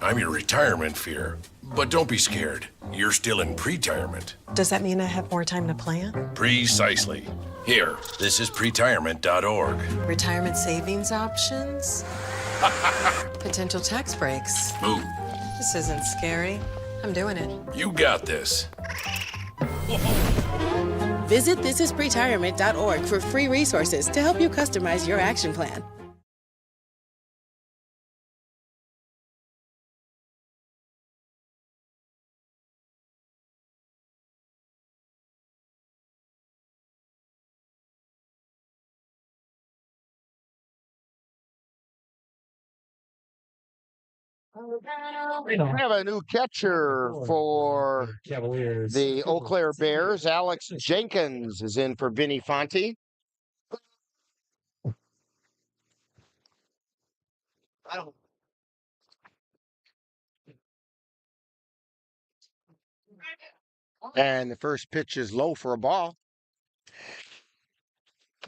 I'm your retirement fear. But don't be scared. You're still in pre-retirement. Does that mean I have more time to plan? Precisely. Here, this is pretirement.org. Retirement savings options? Potential tax breaks? Move. This isn't scary. I'm doing it. You got this. Visit thisispretirement.org for free resources to help you customize your action plan. We have a new catcher for the Eau Claire Bears. Alex Jenkins is in for Vinny Fonte. And the first pitch is low for a ball.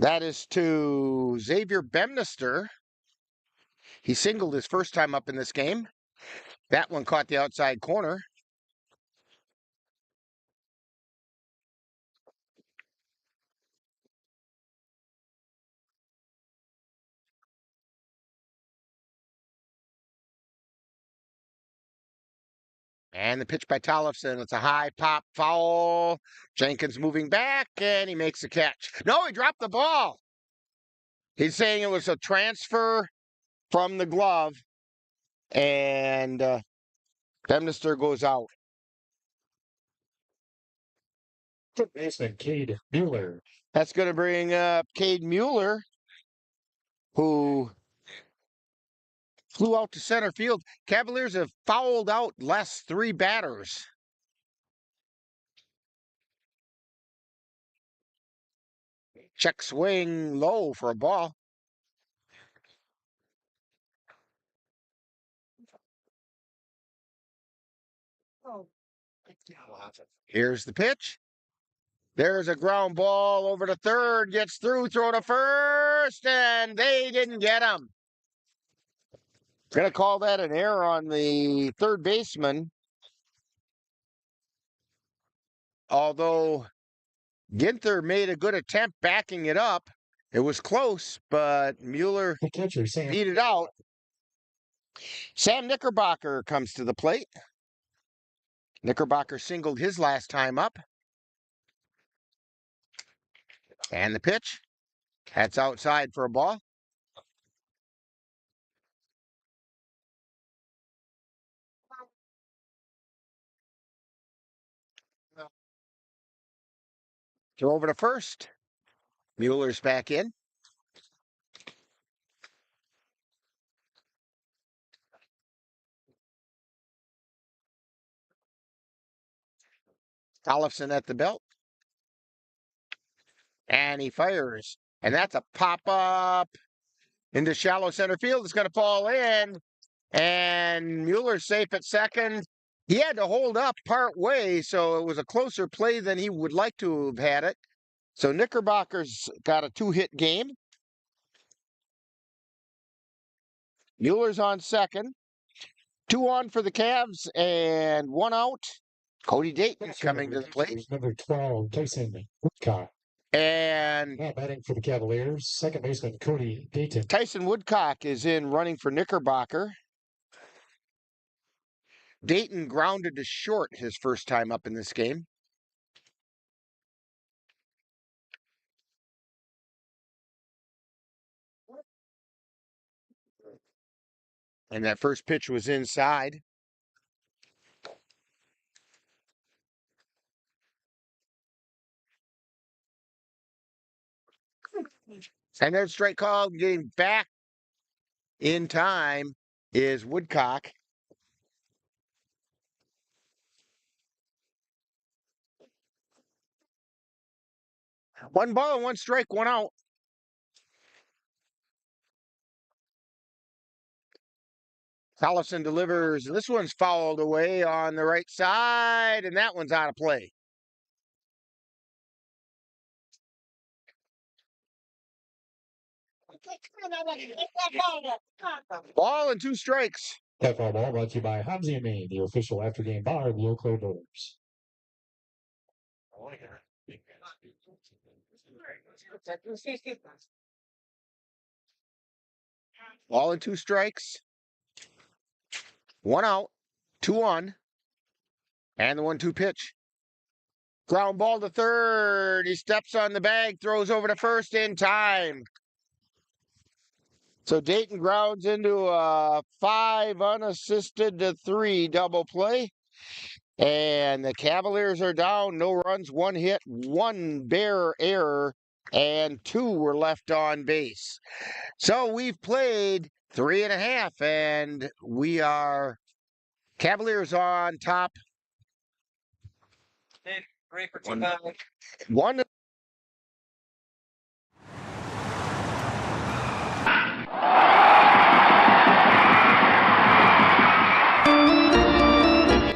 That is to Xavier Bemnister. He singled his first time up in this game. That one caught the outside corner. And the pitch by Tollefson. It's a high pop foul. Jenkins moving back, and he makes the catch. No, he dropped the ball. He's saying it was a transfer from the glove, and Bemnister goes out. Baseman Cade Mueller. That's going to bring up Cade Mueller, who flew out to center field. Cavaliers have fouled out last 3 batters. Check swing low for a ball. Here's the pitch. There's a ground ball over to third, gets through, throw to first, and they didn't get him. Gonna call that an error on the third baseman. Although Ginther made a good attempt backing it up. It was close, but Mueller beat it out. Sam Knickerbocker comes to the plate. Knickerbocker singled his last time up. And the pitch. That's outside for a ball. Throw over to first. Mueller's back in. Tollefson at the belt. And he fires. And that's a pop-up into shallow center field. It's going to fall in. And Mueller's safe at second. He had to hold up part way, so it was a closer play than he would like to have had it. So Knickerbocker's got a 2-hit game. Mueller's on second. 2 on for the Cavs and 1 out. Cody Dayton coming to the plate. Number 12, Tyson Woodcock. And batting for the Cavaliers, second baseman Cody Dayton. Tyson Woodcock is in running for Knickerbocker. Dayton grounded to short his first time up in this game. And that first pitch was inside. And there's strike call. Getting back in time is Woodcock. One ball and 1 strike, 1 out. Tollefson delivers. This one's fouled away on the right side, and that one's out of play. Ball and 2 strikes. That foul ball brought to you by Hobbs & Main, the official after-game bar of the Eau Claire Bears. Ball and 2 strikes. 1 out, 2 on. And the 1-2 pitch. Ground ball to third. He steps on the bag, throws over to first in time. So Dayton grounds into a 5 unassisted to 3 double play. And the Cavaliers are down. No runs, 1 hit, 1 Bear error, and 2 were left on base. So we've played 3.5, and we are Cavaliers on top. One.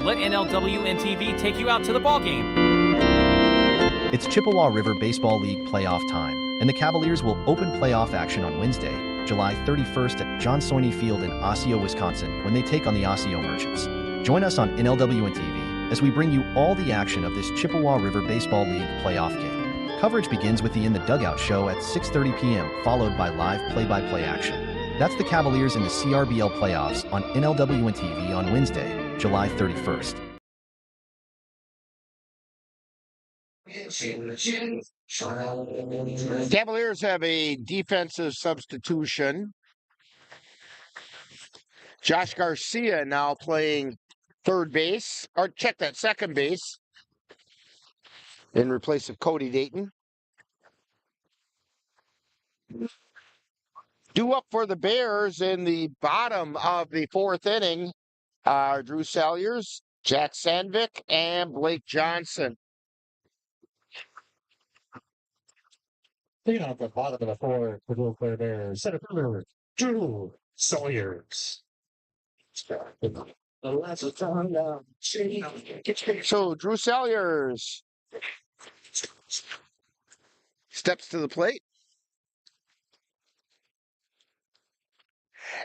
Let NLWN-TV take you out to the ball game. It's Chippewa River Baseball League playoff time, and the Cavaliers will open playoff action on Wednesday, July 31st at John Soine Field in Osseo, Wisconsin, when they take on the Osseo Merchants. Join us on NLWN-TV as we bring you all the action of this Chippewa River Baseball League playoff game. Coverage begins with the In the Dugout show at 6:30 p.m., followed by live play-by-play action. That's the Cavaliers in the CRBL playoffs on NLWN-TV on Wednesday, July 31st. Cavaliers have a defensive substitution. Josh Garcia now playing third base, or check that, second base, in replace of Cody Dayton. Due up for the Bears in the bottom of the 4th inning are Drew Salyers, Jack Sandvik, and Blake Johnson. Picking up the bottom of the 4th for the Eau Claire Bears, center fielder Drew Salyers. So Drew Salyers steps to the plate.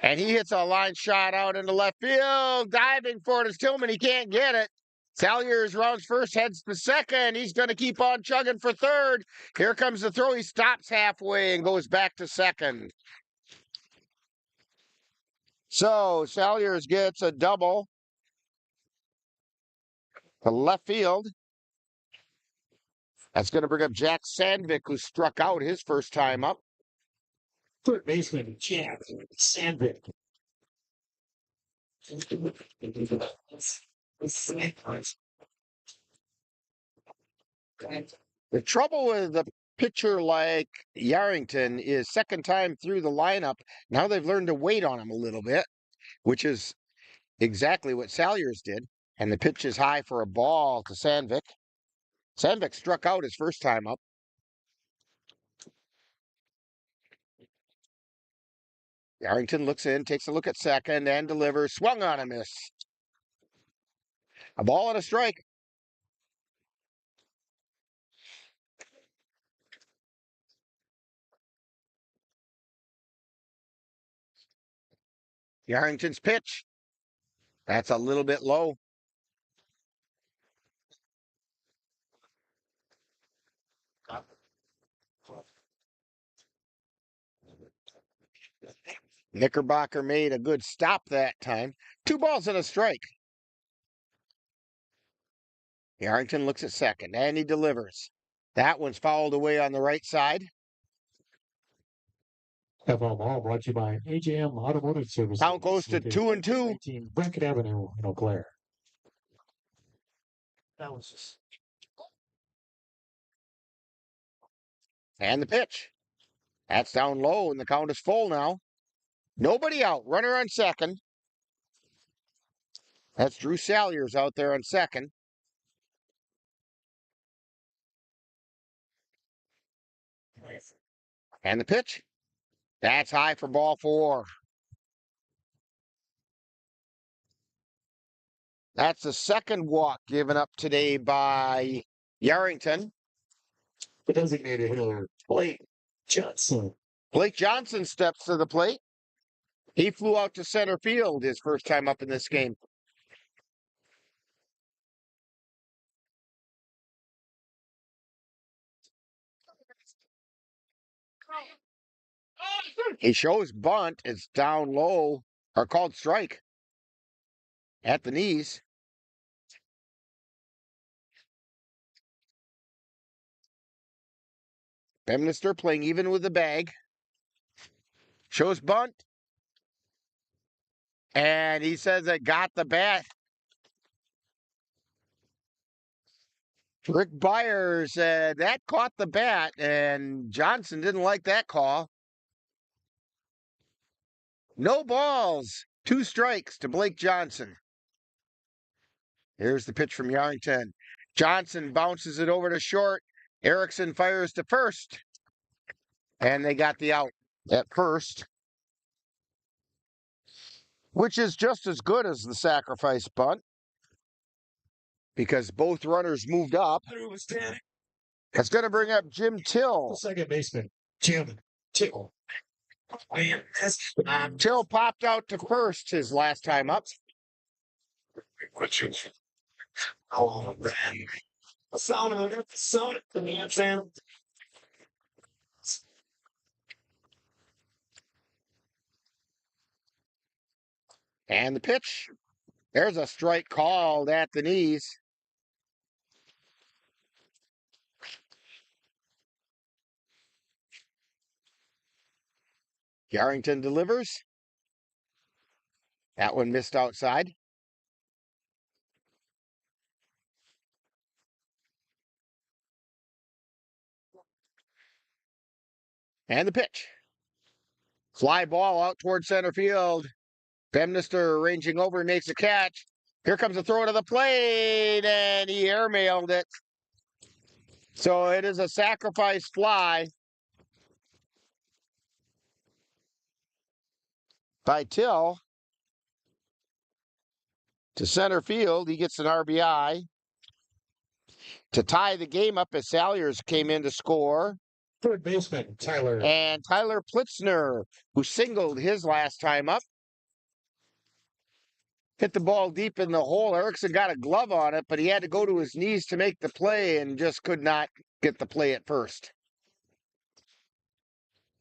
And he hits a line shot out into left field. Diving for it is Tillman. He can't get it. Salyers rounds first, heads to second. He's going to keep on chugging for third. Here comes the throw. He stops halfway and goes back to second. So Salyers gets a double to left field. That's going to bring up Jack Sandvik, who struck out his first time up. Third baseman, Jack Sandvik. The trouble with a pitcher like Yarrington is second time through the lineup. Now they've learned to wait on him a little bit, which is exactly what Salyers did. And the pitch is high for a ball to Sandvik. Sandvik struck out his first time up. Yarrington looks in, takes a look at second, and delivers. Swung on a miss. A ball and a strike. Yarrington's pitch. That's a little bit low. Knickerbocker made a good stop that time. 2 balls and a strike. Yarrington looks at second, and he delivers. That one's fouled away on the right side. FL Ball brought to you by AJM Automotive Services. Count goes to 2-2. 19 Brackett Avenue in Eau Claire. That was just... And the pitch. That's down low, and the count is full now. Nobody out. Runner on second. That's Drew Salyers out there on second. And the pitch. That's high for ball 4. That's the second walk given up today by Yarrington. The designated hitter, Blake Johnson. Blake Johnson steps to the plate. He flew out to center field his first time up in this game. He shows bunt. It's down low, or called strike at the knees. Bemnister playing even with the bag. Shows bunt. And he says it got the bat. Rick Byers said that caught the bat, and Johnson didn't like that call. No balls, 2 strikes to Blake Johnson. Here's the pitch from Yarrington. Johnson bounces it over to short. Erickson fires to first. And they got the out at first, which is just as good as the sacrifice bunt because both runners moved up. That's going to bring up Jim Till. Second baseman, Jim Till. Till popped out to first his last time up. Oh, man. And the pitch. There's a strike called at the knees. Yarrington delivers. That one missed outside. And the pitch. Fly ball out towards center field. Bemnister ranging over, makes a catch. Here comes a throw to the plate, and he airmailed it. So it is a sacrifice fly by Till to center field. He gets an RBI to tie the game up as Salyers came in to score. Third baseman, Tyler. And Tyler Plitzner, who singled his last time up, hit the ball deep in the hole. Erickson got a glove on it, but he had to go to his knees to make the play and just could not get the play at first.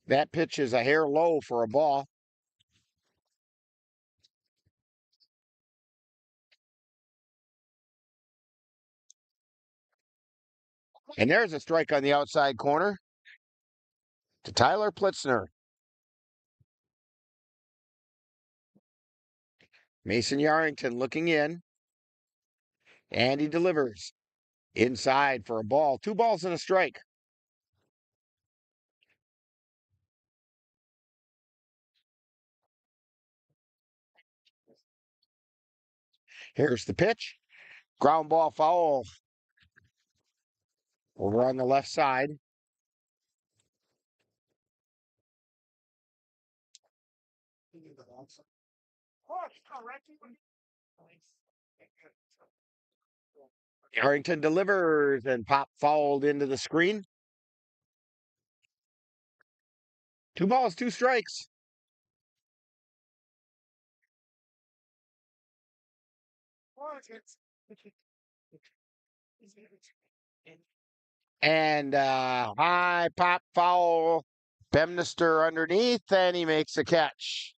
That pitch is a hair low for a ball. And there's a strike on the outside corner to Tyler Plitzner. Mason Yarrington looking in. And he delivers. Inside for a ball. 2 balls and a strike. Here's the pitch. Ground ball foul. Over on the left side. Yarrington delivers and pop fouled into the screen. 2 balls, 2 strikes. And high pop foul. Bemnister underneath, and he makes the catch.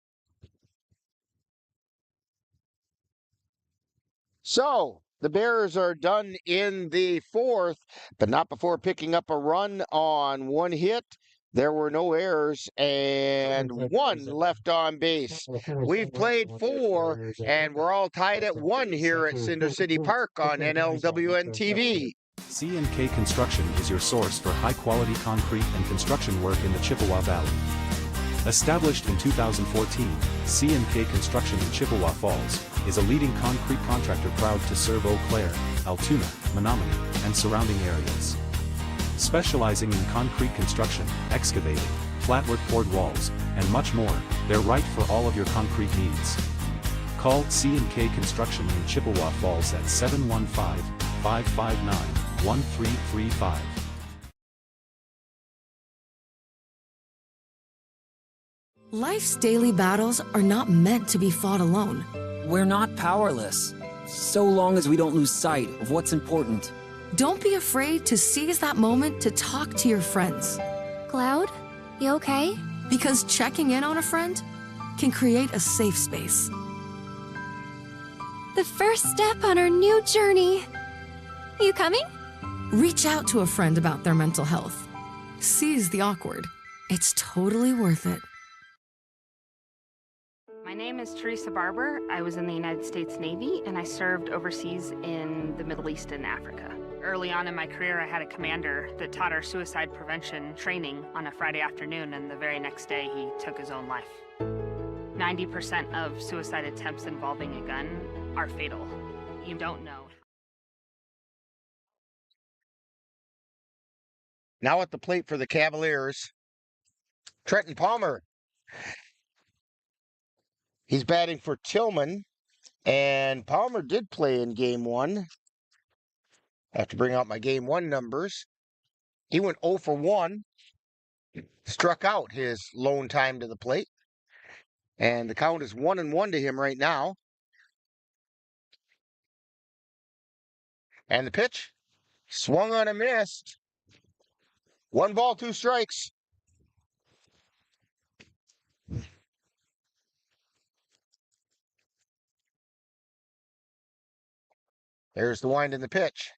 So the Bears are done in the 4th, but not before picking up a run on 1 hit. There were no errors and 1 left on base. We've played 4, and we're all tied at 1 here at Cinder City Park on NLWN-TV. C&K Construction is your source for high-quality concrete and construction work in the Chippewa Valley. Established in 2014, C&K Construction in Chippewa Falls is a leading concrete contractor proud to serve Eau Claire, Altoona, Menominee, and surrounding areas. Specializing in concrete construction, excavating, flatwork poured walls, and much more, they're right for all of your concrete needs. Call C&K Construction in Chippewa Falls at 715-559-1335. Life's daily battles are not meant to be fought alone. We're not powerless, so long as we don't lose sight of what's important. Don't be afraid to seize that moment to talk to your friends. Cloud, you okay? Because checking in on a friend can create a safe space. The first step on our new journey. You coming? Reach out to a friend about their mental health. Seize the awkward. It's totally worth it. My name is Teresa Barber. I was in the United States Navy, and I served overseas in the Middle East and Africa. Early on in my career, I had a commander that taught our suicide prevention training on a Friday afternoon, and the very next day, he took his own life. 90% of suicide attempts involving a gun are fatal. You don't know. Now at the plate for the Cavaliers, Trenton Palmer. He's batting for Tillman, and Palmer did play in Game 1. I have to bring out my Game 1 numbers. He went 0 for 1, struck out his lone time to the plate, and the count is 1-1 to him right now. And the pitch, swung on and missed. 1 ball, 2 strikes. There's the wind in the pitch.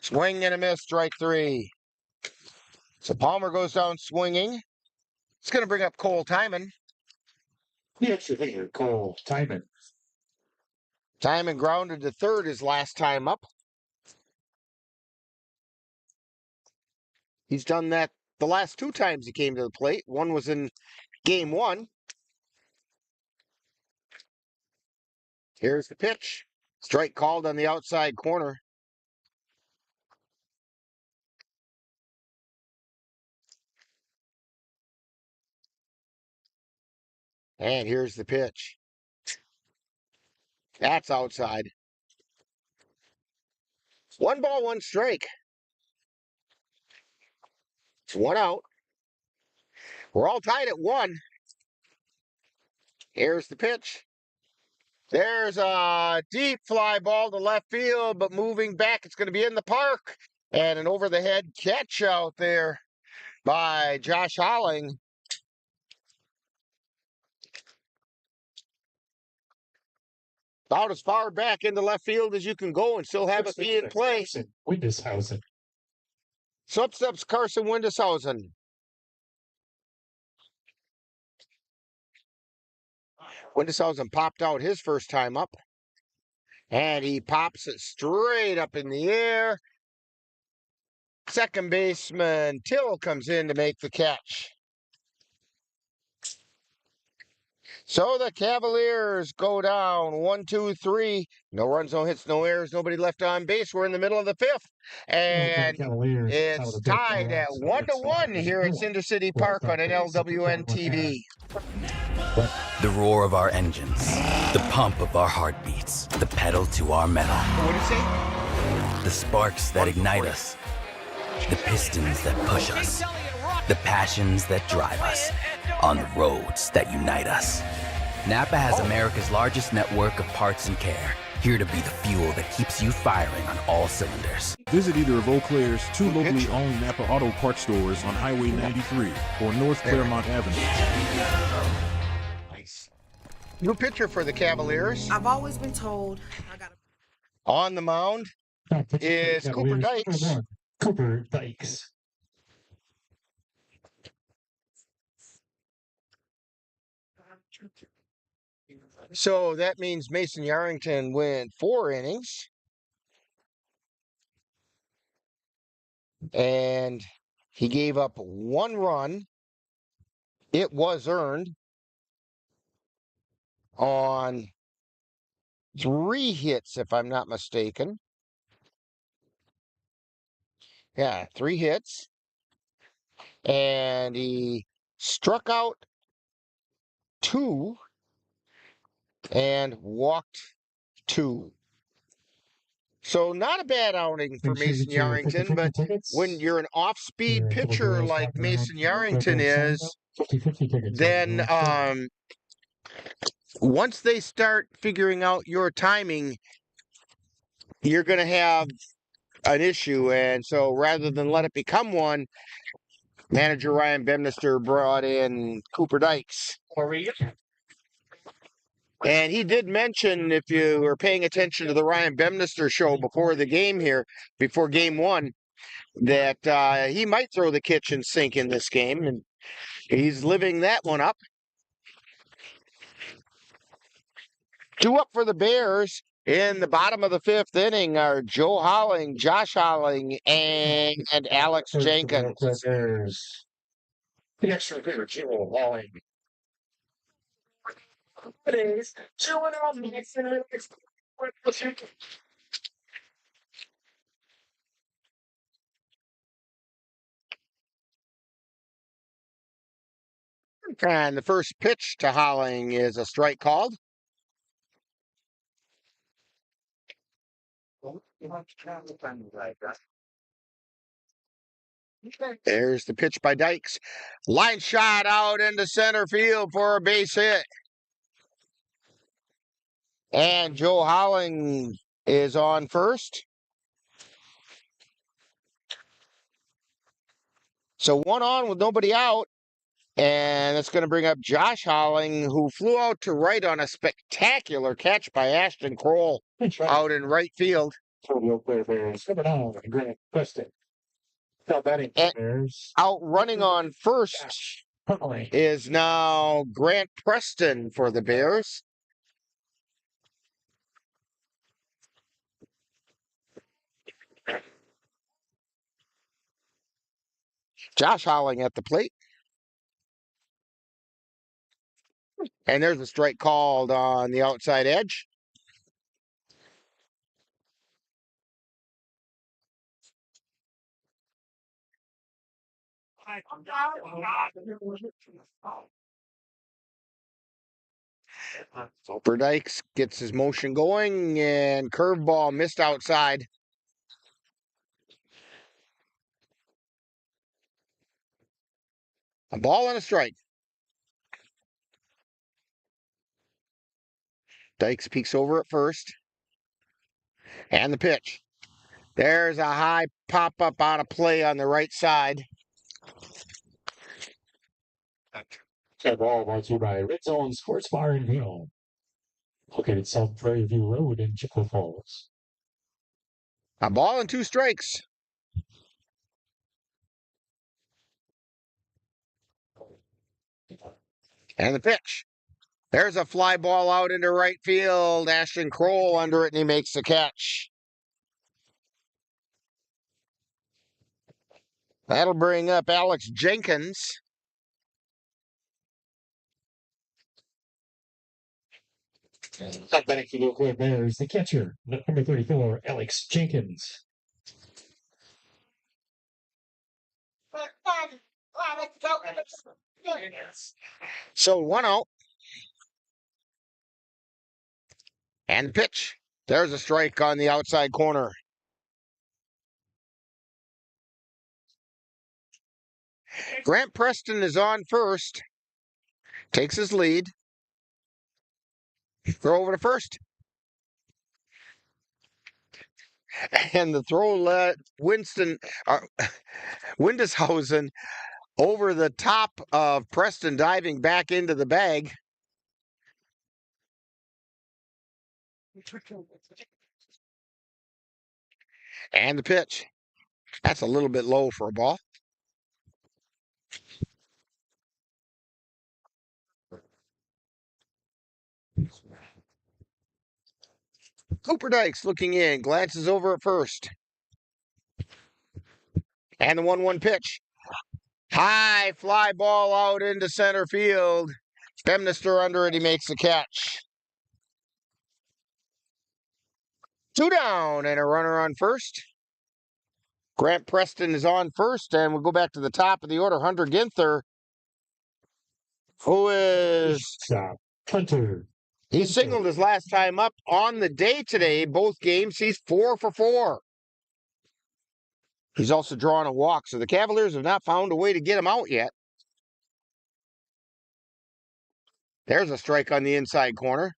Swing and a miss, strike 3. So Palmer goes down swinging. It's going to bring up Cole Timon. The extra hitter, Cole Timon. Timon grounded to third his last time up. He's done that the last 2 times he came to the plate. One was in Game 1. Here's the pitch. Strike called on the outside corner. And here's the pitch. That's outside. 1 ball, 1 strike. It's 1 out. We're all tied at 1. Here's the pitch. There's a deep fly ball to left field, but moving back, it's going to be in the park. And an over-the-head catch out there by Josh Holling. About as far back into left field as you can go and still have it be in play. Windishausen. So up steps Carson Windeshausen. Windeshausen popped out his first time up. And he pops it straight up in the air. Second baseman Till comes in to make the catch. So the Cavaliers go down 1-2-3. No runs, no hits, no errors, nobody left on base. We're in the middle of the fifth. And it's tied at 1-1 here at Cinder City Park on NLWN-TV. The roar of our engines, the pump of our heartbeats, the pedal to our metal. What did you say? The sparks that ignite us, the pistons that push us, the passions that drive us, on the roads that unite us. Napa has America's largest network of parts and care, here to be the fuel that keeps you firing on all cylinders. Visit either of Eau Claire's 2 locally owned Napa Auto Parts stores on Highway 93 or North Claremont Avenue. Nice. New pitcher for the Cavaliers. I've always been told On the mound is Cooper Dykes. Cooper Dykes. So that means Mason Yarrington went 4 innings. And he gave up 1 run. It was earned on 3 hits, if I'm not mistaken. Yeah, 3 hits. And he struck out 2 and walked 2. So not a bad outing for Mason Yarrington, but when you're an off-speed pitcher like Mason Yarrington is, then once they start figuring out your timing, you're going to have an issue. And so rather than let it become one, manager Ryan Bemnister brought in Cooper Dykes. And he did mention, if you were paying attention to the Ryan Bemnister show before the game here, before game 1, that he might throw the kitchen sink in this game. And he's living that one up. 2 up for the Bears in the bottom of the 5th inning are Joe Holling, Josh Holling, and Alex Jenkins. The extra favorite Joe Holling. Today's 2-0 minutes and And the first pitch to Holling is a strike called. There's the pitch by Dykes. Line shot out into center field for a base hit. And Joe Holling is on first. So 1 on with nobody out. And it's going to bring up Josh Holling, who flew out to right on a spectacular catch by Ashton Kroll out in right field. Eau Claire Bears. Number 9, Grant Preston. Out running on first is now Grant Preston for the Bears. Josh Holling at the plate. And there's a strike called on the outside edge. Cooper Dykes gets his motion going, and curveball missed outside. A ball and a strike. Dykes peeks over at first. And the pitch. There's a high pop-up out of play on the right side. That ball brought to you by Red Zone Sports Bar and Grill, located South Prairie View Road in Chippewa Falls. A ball and 2 strikes. And the pitch. There's a fly ball out into right field. Ashton Kroll under it, and he makes the catch. That'll bring up Alex Jenkins. Not batting for the Eau Claire Bears, the catcher, number 34, Alex Jenkins. So 1 out. And pitch. There's a strike on the outside corner. Grant Preston is on first. Takes his lead. Throw over to first. And the throw let Windeshausen over the top of Preston, diving back into the bag. And the pitch. That's a little bit low for a ball. Cooper Dykes looking in, glances over at first. And the 1-1 pitch. High fly ball out into center field. Bemnister under it, he makes the catch. 2 down and a runner on first. Grant Preston is on first, and we'll go back to the top of the order. Hunter Ginther, who is... Hunter. He singled his last time up on the day today. Both games, he's 4 for 4. He's also drawn a walk, so the Cavaliers have not found a way to get him out yet. There's a strike on the inside corner.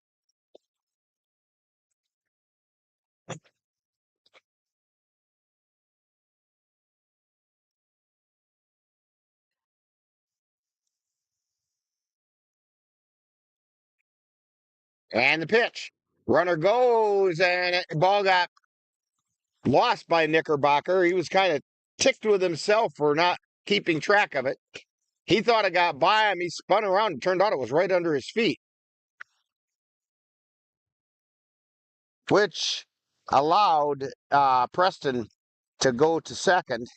And the pitch. Runner goes, and the ball got lost by Knickerbocker. He was kind of ticked with himself for not keeping track of it. He thought it got by him. He spun around and turned out it was right under his feet, which allowed Preston to go to second.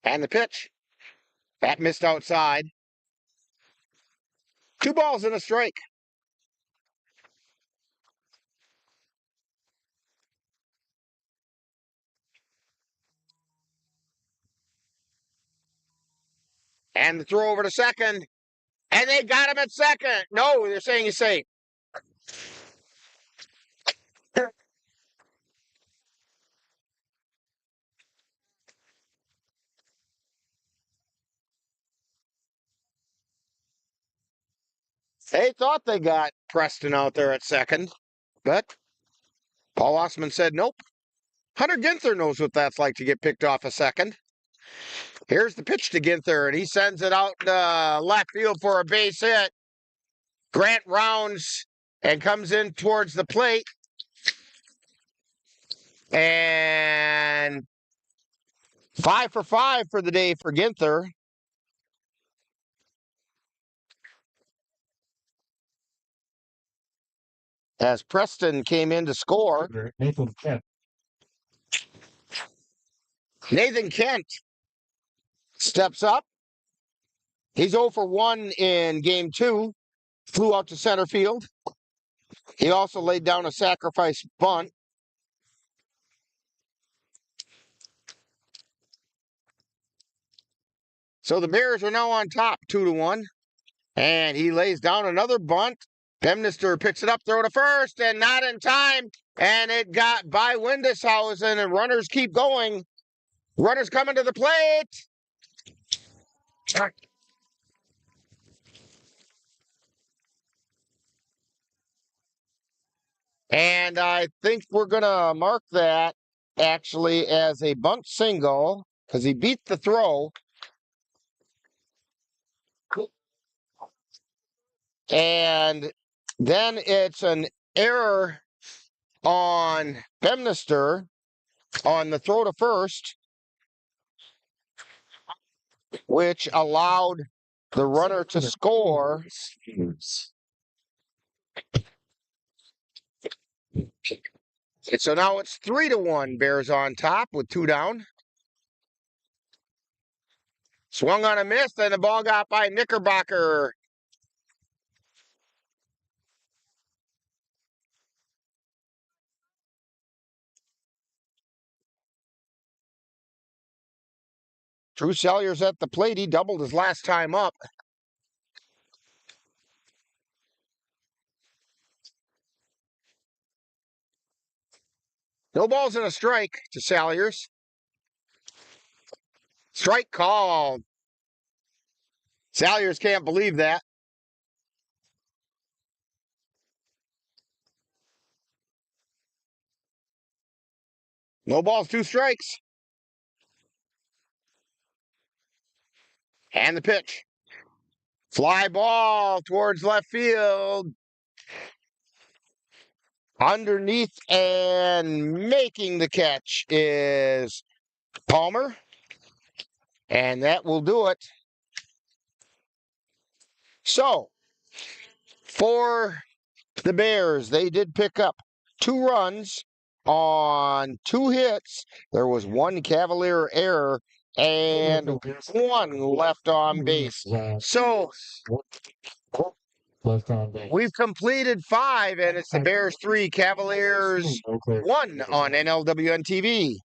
And the pitch. That missed outside. 2 balls and a strike. And the throw over to second. And they got him at second. No, they're saying he's safe. They thought they got Preston out there at second, but Paul Osman said nope. Hunter Ginther knows what that's like to get picked off a second. Here's the pitch to Ginther, and he sends it out left field for a base hit. Grant rounds and comes in towards the plate. And 5 for 5 for the day for Ginther. As Preston came in to score. Nathan Kent. Nathan Kent steps up. He's 0 for 1 in game 2. Flew out to center field. He also laid down a sacrifice bunt. So the Bears are now on top, 2-1. And he lays down another bunt. Bemnister picks it up, throw to first, and not in time. And it got by Windeshausen, and runners keep going. Runners coming to the plate. And I think we're going to mark that actually as a bunt single because he beat the throw. And then it's an error on Bemnister on the throw to first. which allowed the runner to score. And so now it's 3-1. Bears on top with 2 down. Swung on a miss, and the ball got by Knickerbocker. Drew Salyers at the plate. He doubled his last time up. No balls and a strike to Salyers. Strike called. Salyers can't believe that. No balls, 2 strikes. And the pitch. Fly ball towards left field. Underneath and making the catch is Palmer. And that will do it. So, for the Bears, they did pick up 2 runs on 2 hits. There was 1 Cavalier error and 1 left on base. So, we've completed 5, and it's the Bears 3, Cavaliers 1 on NLWN-TV.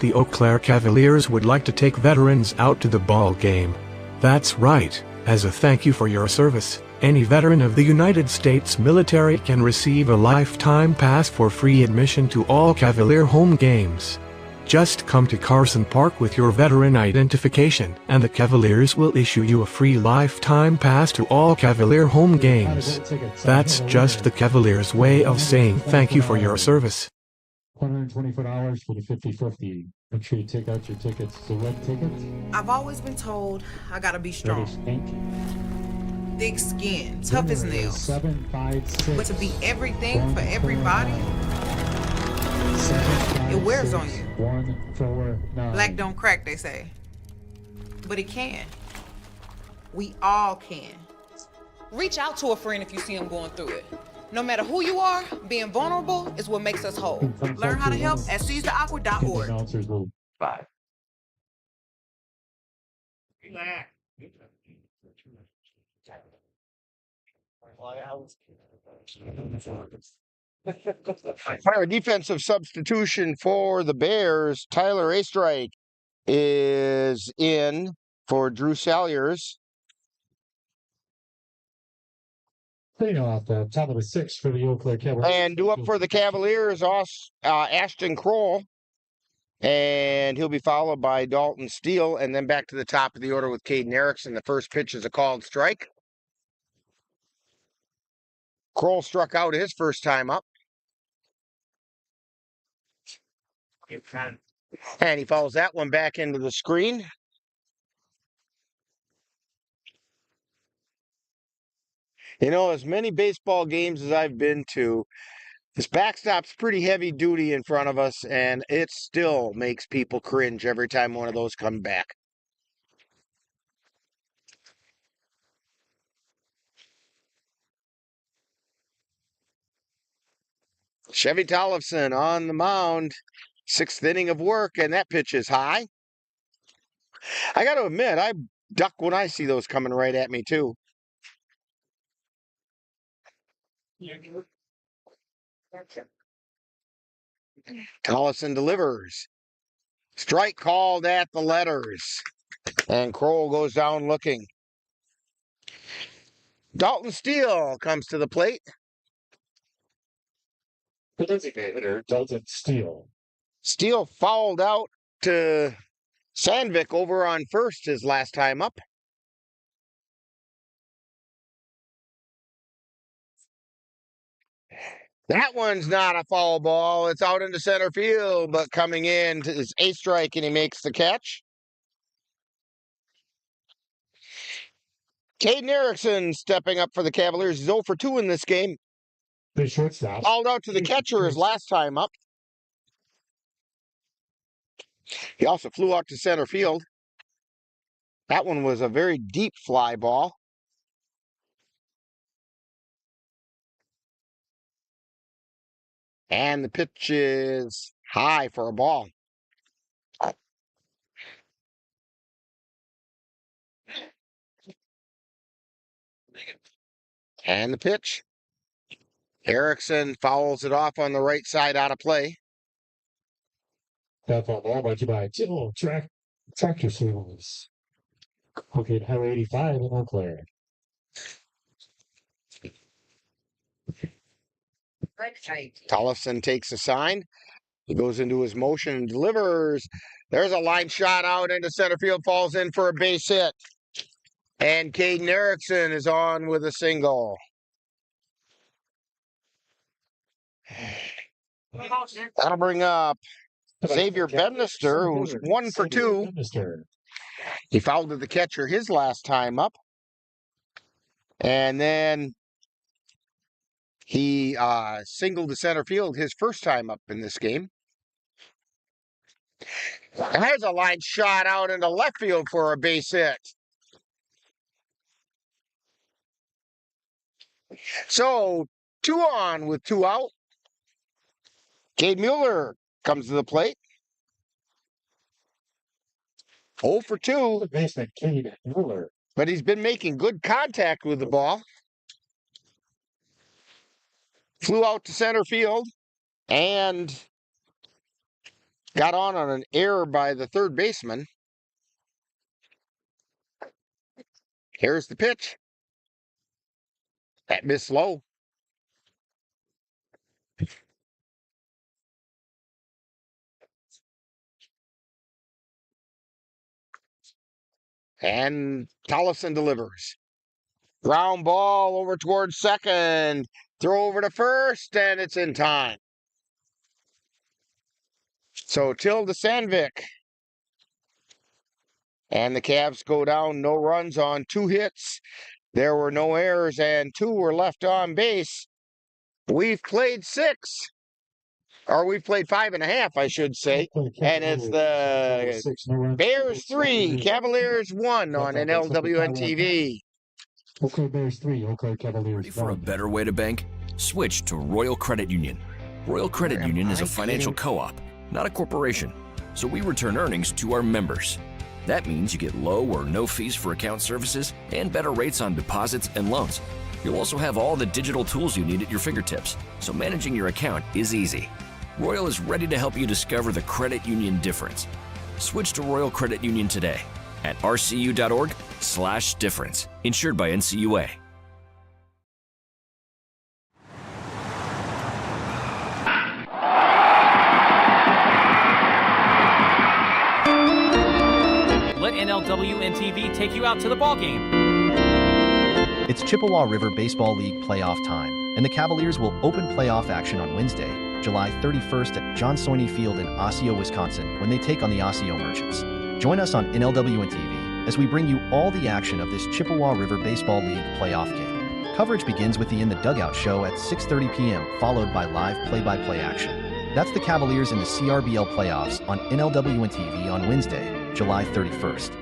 The Eau Claire Cavaliers would like to take veterans out to the ball game. That's right. As a thank you for your service, any veteran of the United States military can receive a lifetime pass for free admission to all Cavalier home games. Just come to Carson Park with your veteran identification, and the Cavaliers will issue you a free lifetime pass to all Cavalier home games. That's just the Cavaliers' way of saying thank you for your service. $124 for the 50/50. Make sure you take out your tickets. The red tickets. I've always been told I gotta be strong. Thick skin, tough as nails. 7, 5, 6. But to be everything for everybody, it wears on you. 1, 4, 9. Black don't crack, they say. But it can. We all can. Reach out to a friend if you see them going through it. No matter who you are, being vulnerable is what makes us whole. Learn how to help at seizetheawkward.org. Bye. Our defensive substitution for the Bears, Tyler Astrike, is in for Drew Salyers. Clean off the top of the 6 for the Eau Claire Cavaliers. And due up for the Cavaliers, Ashton Kroll. And he'll be followed by Dalton Steele. And then back to the top of the order with Caden Erickson. The first pitch is a called strike. Kroll struck out his first time up. And he follows that one back into the screen. You know, as many baseball games as I've been to, this backstop's pretty heavy duty in front of us, and it still makes people cringe every time one of those come back. Chevy Tollefson on the mound, 6th inning of work, and that pitch is high. I got to admit, I duck when I see those coming right at me, too. Tollefson delivers. Strike called at the letters. And Kroll goes down looking. Dalton Steele comes to the plate. The designated Dalton Steele. Steele fouled out to Sandvik over on first his last time up. That one's not a foul ball. It's out into center field, but coming in is Astrike, and he makes the catch. Caden Erickson stepping up for the Cavaliers. He's 0 for 2 in this game. The shortstop. Fouled out to the catcher his last time up. He also flew out to center field. That one was a very deep fly ball. And the pitch is high for a ball. And the pitch. Erickson fouls it off on the right side out of play. That foul ball brought you by General Tractor Service. Okay, Highway 85 in Eau Claire. Tollefson takes a sign. He goes into his motion and delivers. There's a line shot out into center field, falls in for a base hit. And Caden Erickson is on with a single. That'll bring up Xavier Bednister, who's 1 for 2. He fouled to the catcher his last time up. And then he singled to center field his first time up in this game. And there's a line shot out into left field for a base hit. So 2 on with 2 out. Cade Mueller comes to the plate. 0 for 2. Cade Mueller. But he's been making good contact with the ball. Flew out to center field and got on an error by the third baseman. Here's the pitch. That missed low. And Tollefson delivers. Ground ball over towards second. Throw over to first, and it's in time. So Tilde Sandvik. And the Cavs go down, no runs on 2 hits. There were no errors, and 2 were left on base. We've played 6. Or we've played 5.5, I should say. And it's the Bears 3, Cavaliers 1 on NLWN-TV. Eau Claire Bears 3, Eau Claire Cavaliers 1. Ready for a better way to bank? Switch to Royal Credit Union. Royal Credit Union is a financial co-op, not a corporation. So we return earnings to our members. That means you get low or no fees for account services and better rates on deposits and loans. You'll also have all the digital tools you need at your fingertips, so managing your account is easy. Royal is ready to help you discover the credit union difference. Switch to Royal Credit Union today at rcu.org/difference. Insured by NCUA. Let NLWN-TV take you out to the ball game. It's Chippewa River Baseball League playoff time, and the Cavaliers will open playoff action on Wednesday, July 31st at John Soini Field in Osseo, Wisconsin, when they take on the Osseo Merchants. Join us on NLWN-TV as we bring you all the action of this Chippewa River Baseball League playoff game. Coverage begins with the In the Dugout show at 6:30 p.m., followed by live play-by-play action. That's the Cavaliers in the CRBL playoffs on NLWN-TV on Wednesday, July 31st.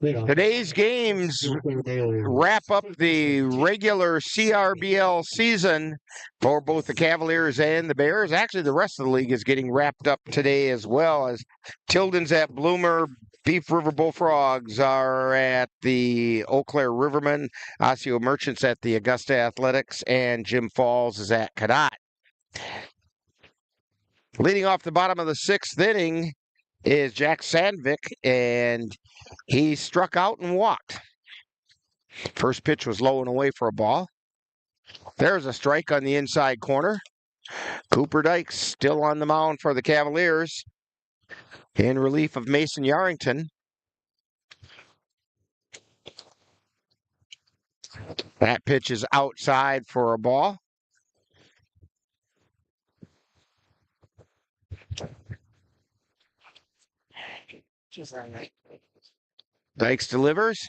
Today's games wrap up the regular CRBL season for both the Cavaliers and the Bears. Actually, the rest of the league is getting wrapped up today as well, as Tilden's at Bloomer, Beef River Bullfrogs are at the Eau Claire Rivermen, Osseo Merchants at the Augusta Athletics, and Jim Falls is at Cadott. Leading off the bottom of the 6th inning is Jack Sandvik, and he struck out and walked. First pitch was low and away for a ball. There's a strike on the inside corner. Cooper Dykes still on the mound for the Cavaliers in relief of Mason Yarrington. That pitch is outside for a ball. Dykes delivers.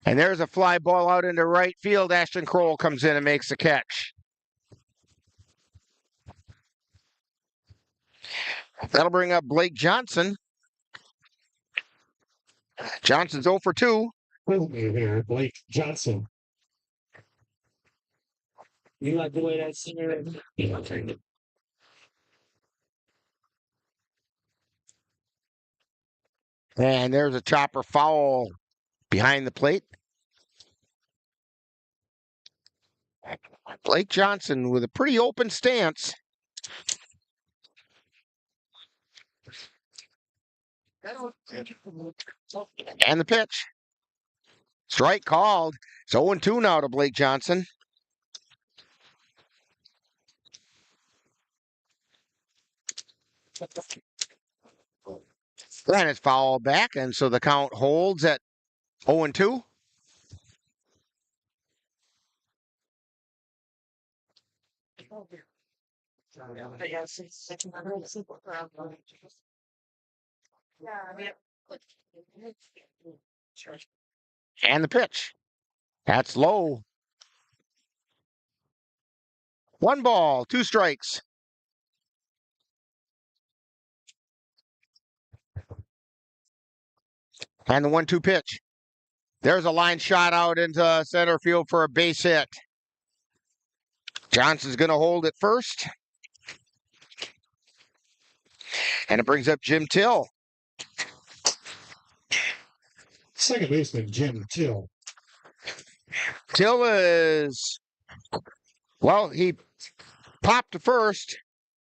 And there's a fly ball out into right field. Ashton Kroll comes in and makes the catch. That'll bring up Blake Johnson. Johnson's 0 for 2. Here, Blake Johnson. You like the way that's here? And there's a chopper foul behind the plate. Blake Johnson with a pretty open stance. And the pitch. Strike called. It's 0-2 now to Blake Johnson. Then it's fouled back, and so the count holds at 0-2. And the pitch. That's low. 1 ball, 2 strikes. And the 1-2 pitch. There's a line shot out into center field for a base hit. Johnson's going to hold it first. And it brings up Jim Till. Second baseman Jim Till. Till is, well, he popped to first,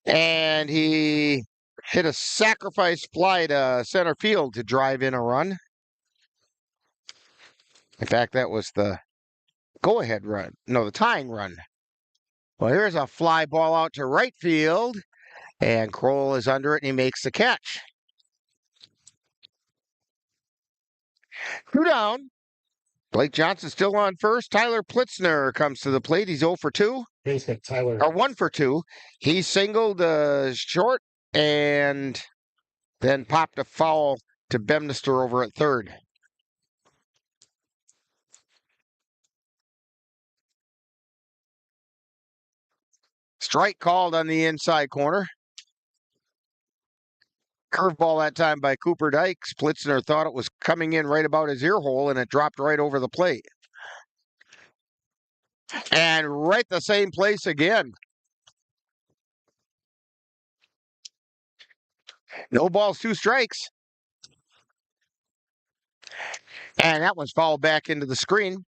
and he hit a sacrifice fly to center field to drive in a run. In fact, that was the go-ahead run. No, the tying run. Well, here's a fly ball out to right field, and Kroll is under it, and he makes the catch. 2 down. Blake Johnson still on first. Tyler Plitzner comes to the plate. He's 0 for 2. Basement Tyler. Or 1 for 2. He singled short and then popped a foul to Bemnister over at third. Strike called on the inside corner. Curveball that time by Cooper Dykes. Plitzner thought it was coming in right about his ear hole, and it dropped right over the plate. And right the same place again. No balls, 2 strikes. And that one's fouled back into the screen.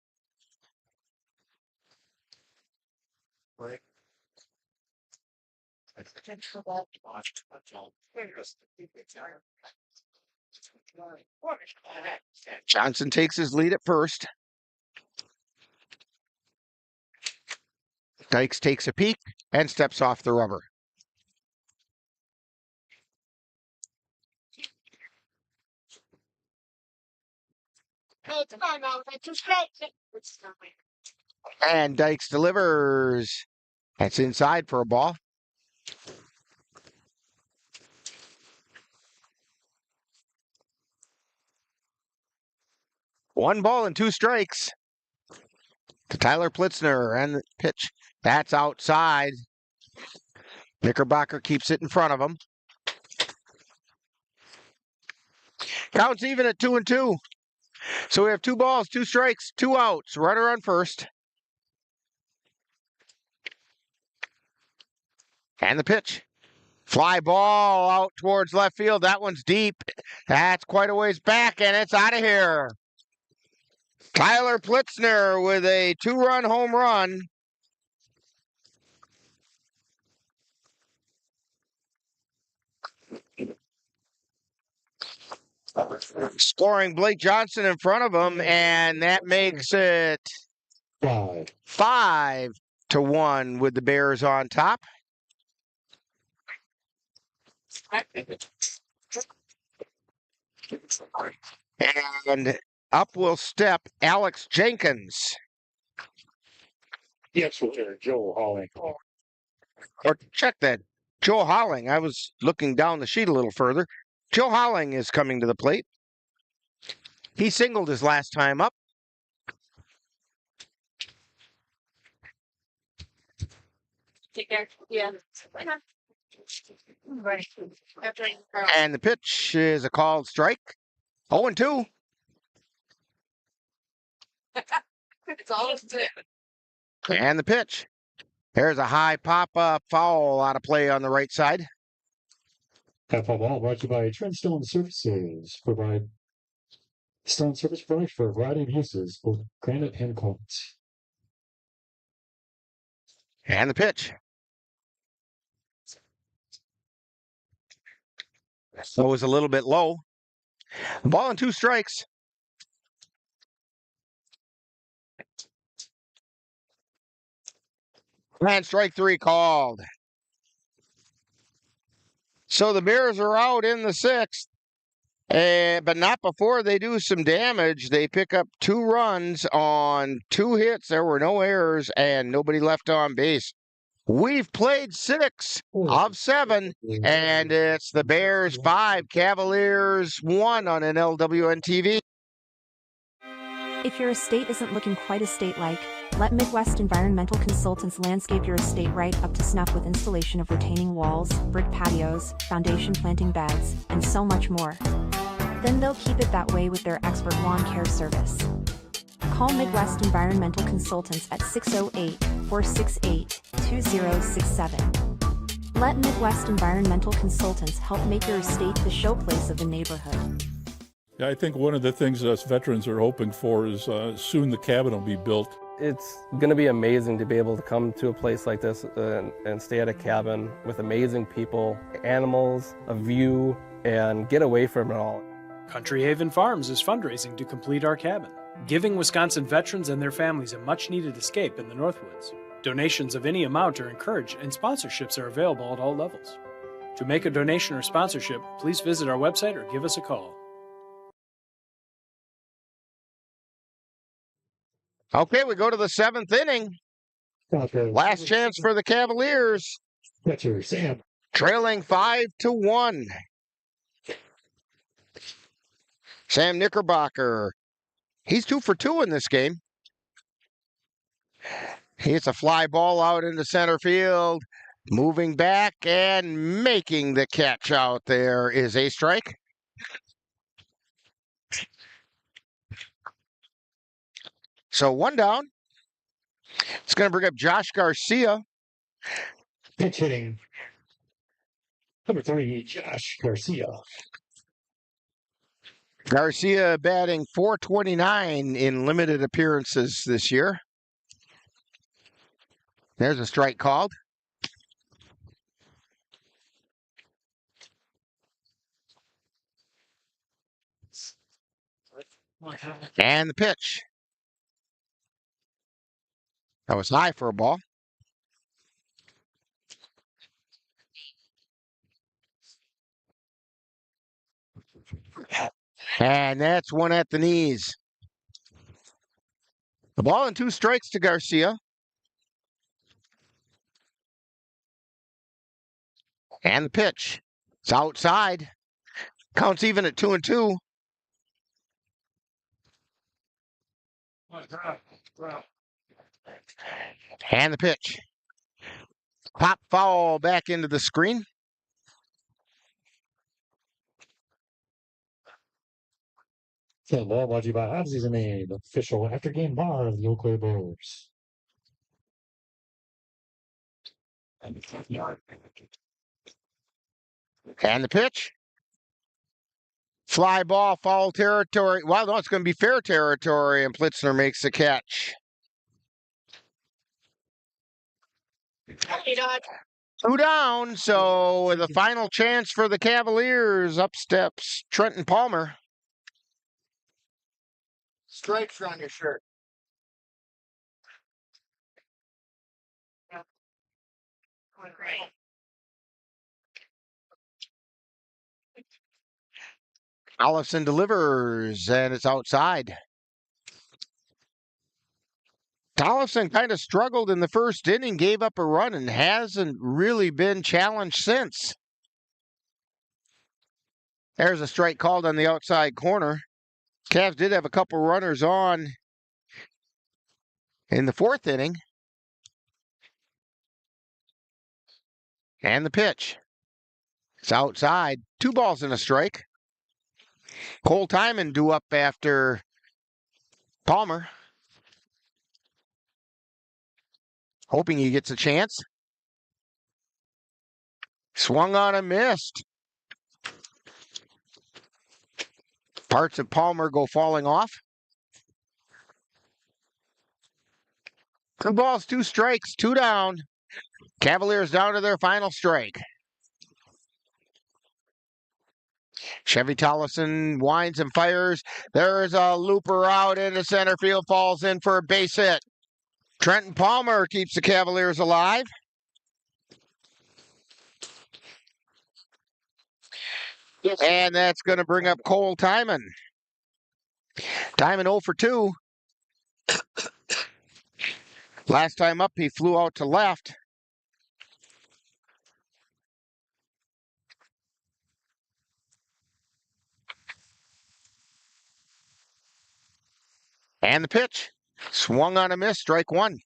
Johnson takes his lead at first. Dykes takes a peek and steps off the rubber. And Dykes delivers. That's inside for a ball. One ball and 2 strikes to Tyler Plitzner, and the pitch. That's outside. Knickerbocker keeps it in front of him. Counts even at 2-2. So we have 2 balls, 2 strikes, 2 outs. Runner on first. And the pitch. Fly ball out towards left field. That one's deep. That's quite a ways back, and it's out of here. Tyler Plitzner with a 2-run home run. Scoring Blake Johnson in front of him, and that makes it 5-1 with the Bears on top. And up will step Alex Jenkins. The extra hitter, Joe Holling. Or check that. Joe Holling. I was looking down the sheet a little further. Joe Holling is coming to the plate. He singled his last time up. Take care. Yeah. And the pitch is a called strike. 0-2. And the pitch. There's a high pop-up foul out of play on the right side. Half of all brought to you by Trendstone Services. Provide stone service products for a variety of uses, both granite and quartz. And the pitch. So it was a little bit low. Ball and 2 strikes. And strike 3 called. So the Bears are out in the 6th, but not before they do some damage. They pick up 2 runs on 2 hits. There were no errors and nobody left on base. We've played 6 of 7, and it's the Bears 5, Cavaliers 1 on NLWN-TV. If your estate isn't looking quite estate-like, let Midwest Environmental Consultants landscape your estate right up to snuff with installation of retaining walls, brick patios, foundation planting beds, and so much more. Then they'll keep it that way with their expert lawn care service. Call Midwest Environmental Consultants at 608-468-2067. Let Midwest Environmental Consultants help make your estate the showplace of the neighborhood. Yeah, I think one of the things us veterans are hoping for is soon the cabin will be built. It's going to be amazing to be able to come to a place like this and stay at a cabin with amazing people, animals, a view, and get away from it all. Country Haven Farms is fundraising to complete our cabin, giving Wisconsin veterans and their families a much-needed escape in the Northwoods. Donations of any amount are encouraged and sponsorships are available at all levels. To make a donation or sponsorship, please visit our website or give us a call. Okay, we go to the 7th inning. Last chance for the Cavaliers. Catcher Sam. Trailing 5-1. Sam Knickerbocker. He's 2 for 2 in this game. He hits a fly ball out into center field. Moving back and making the catch out there is a strike. So 1 down. It's going to bring up Josh Garcia. Pitch hitting. Number 3, Josh Garcia. Garcia batting .429 in limited appearances this year. There's a strike called. And the pitch. That was high for a ball. And that's 1 at the knees. The ball and 2 strikes to Garcia. And the pitch. It's outside. Counts even at 2-2. And the pitch. Pop foul back into the screen. So ball brought to you by Hobbs' name, official after-game bar of the Eau Claire Bears. And the pitch. Fly ball, foul territory. Well, no, it's going to be fair territory, and Plitzner makes the catch. 2 down, so the final chance for the Cavaliers. Up steps Trenton Palmer. Stripes are on your shirt. Allison delivers, and it's outside. Tollefson kind of struggled in the first inning, gave up a run, and hasn't really been challenged since. There's a strike called on the outside corner. Cavs did have a couple runners on in the 4th inning. And the pitch. It's outside. 2 balls and a strike. Cole Timon due up after Palmer. Hoping he gets a chance. Swung on and missed. Parts of Palmer go falling off. 2 balls, 2 strikes, 2 down. Cavaliers down to their final strike. Chevy Tollison winds and fires. There's a looper out into center field, falls in for a base hit. Trenton Palmer keeps the Cavaliers alive. And that's going to bring up Cole Timon. Timon 0 for 2. Last time up, he flew out to left. And the pitch. Swung on a miss, strike 1.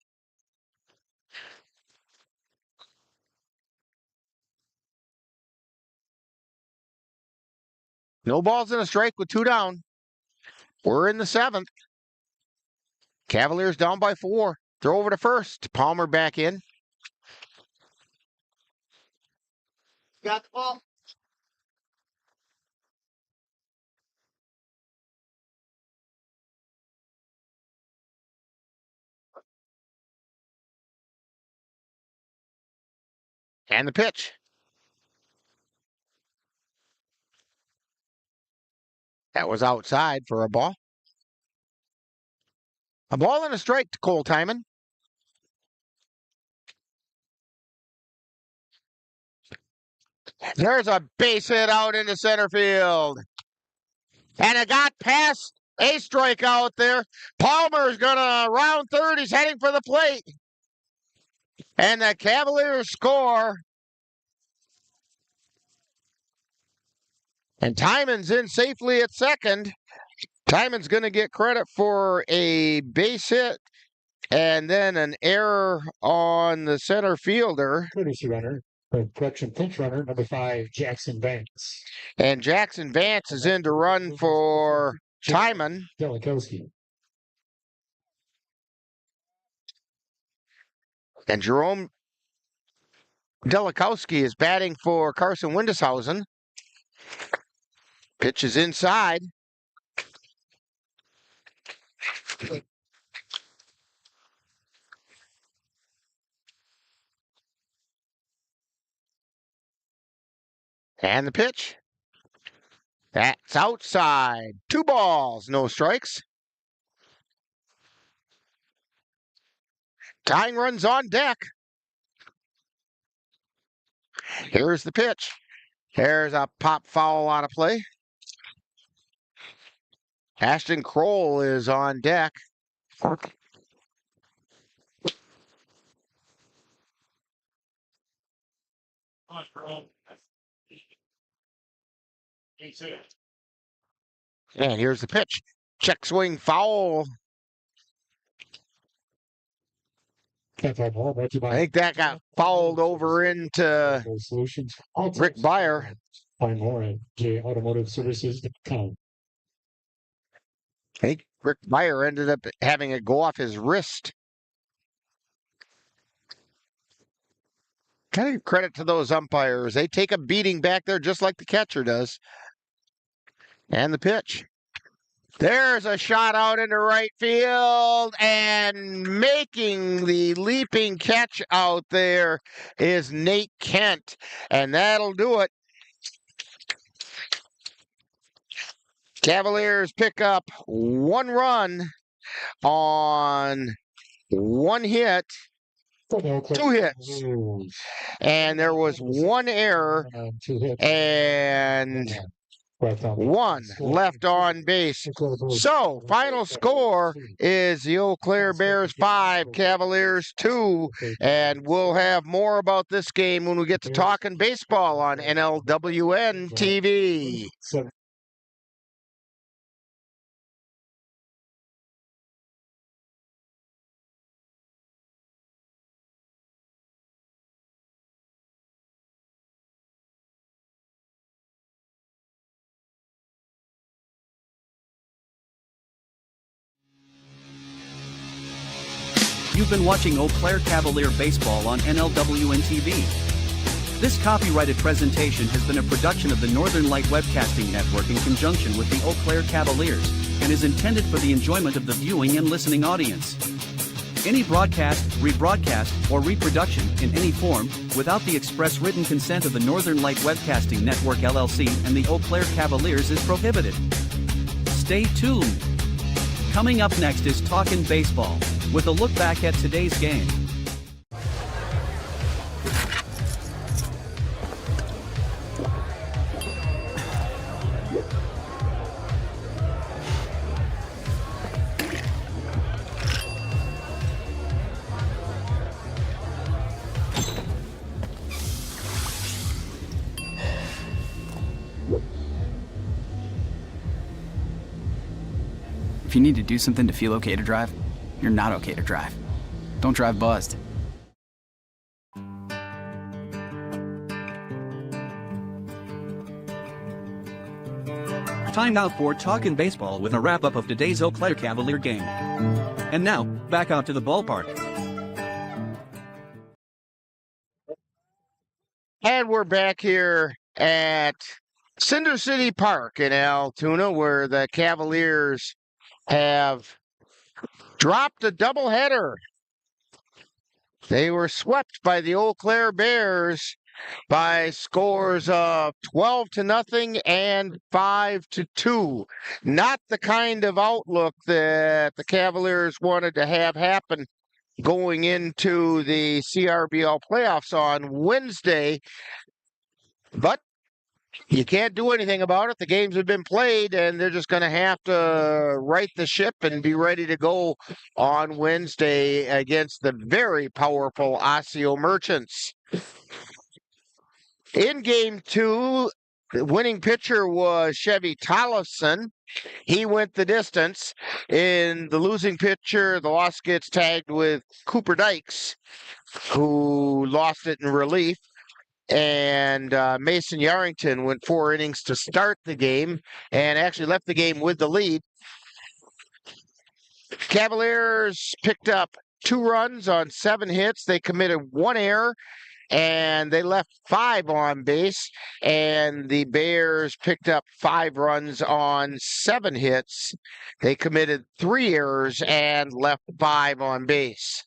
No balls and a strike with 2 down. We're in the 7th. Cavaliers down by 4. Throw over to first. Palmer back in. Got the ball. And the pitch. That was outside for a ball. A ball and a strike to Cole Timon. There's a base hit out into center field. And it got past a strikeout there. Palmer's going to round third. He's heading for the plate. And the Cavaliers score. And Timon's in safely at second. Timon's going to get credit for a base hit and then an error on the center fielder. Courtesy runner, correction, pinch runner, number 5, Jackson Vance. And Jackson Vance is in to run for Timon. Delikowski. And Jerome Delikowski is batting for Carson Windeshausen. Pitch is inside. And the pitch. That's outside. 2 balls, no strikes. Tying runs on deck. Here's the pitch. There's a pop foul out of play. Ashton Kroll is on deck. And here's the pitch. Check swing foul. I think that got fouled over into Rick Beyer. Find more at jautomotiveservices.com. I think Rick Beyer ended up having it go off his wrist. Kind of credit to those umpires. They take a beating back there just like the catcher does. And the pitch. There's a shot out into right field, and making the leaping catch out there is Nate Kent, and that'll do it. Cavaliers pick up 1 run on 1 hit, 2 hits, and there was 1 error and 1 left on base. So, final score is the Eau Claire Bears 5, Cavaliers 2, and we'll have more about this game when we get to talking baseball on NLWN-TV. You've been watching Eau Claire Cavalier baseball on NLWN-TV. This copyrighted presentation has been a production of the Northern Light Webcasting Network in conjunction with the Eau Claire Cavaliers and is intended for the enjoyment of the viewing and listening audience. Any broadcast, rebroadcast, or reproduction in any form, without the express written consent of the Northern Light Webcasting Network LLC and the Eau Claire Cavaliers is prohibited. Stay tuned. Coming up next is Talkin' Baseball, with a look back at today's game. If you need to do something to feel okay to drive, you're not okay to drive. Don't drive buzzed. Time now for Talkin' Baseball with a wrap-up of today's Eau Claire Cavalier game. And now, back out to the ballpark. And we're back here at Cinder City Park in Altoona, where the Cavaliers have dropped a doubleheader. They were swept by the Eau Claire Bears by scores of 12-0 and 5-2. Not the kind of outlook that the Cavaliers wanted to have happen going into the CRBL playoffs on Wednesday. But you can't do anything about it. The games have been played, and they're just going to have to right the ship and be ready to go on Wednesday against the very powerful Osseo Merchants. In Game 2, the winning pitcher was Chevy Tollefson. He went the distance. In the losing pitcher, the loss gets tagged with Cooper Dykes, who lost it in relief. And Mason Yarrington went 4 innings to start the game and actually left the game with the lead. Cavaliers picked up 2 runs on 7 hits. They committed 1 error, and they left 5 on base. And the Bears picked up 5 runs on 7 hits. They committed 3 errors and left 5 on base.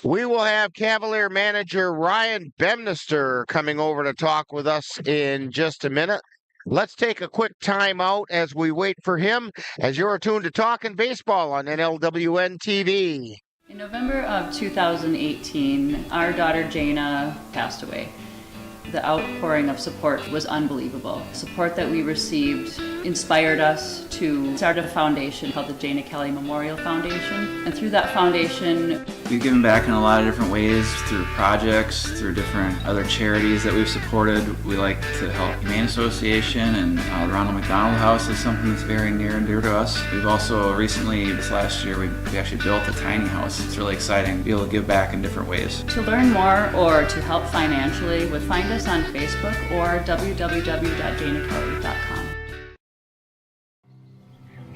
We will have Cavalier manager Ryan Bemnister coming over to talk with us in just a minute. Let's take a quick time out as we wait for him, as you're tuned to Talkin' Baseball on NLWN-TV. In November of 2018, our daughter Jana passed away. The outpouring of support was unbelievable. Support that we received inspired us to start a foundation called the Jana Kelly Memorial Foundation. And through that foundation, we've given back in a lot of different ways, through projects, through different other charities that we've supported. We like to help Humane Association, and the Ronald McDonald House is something that's very near and dear to us. We've also recently, this last year, we actually built a tiny house. It's really exciting to be able to give back in different ways. to learn more or to help financially, would find us on Facebook or www.janakelly.com.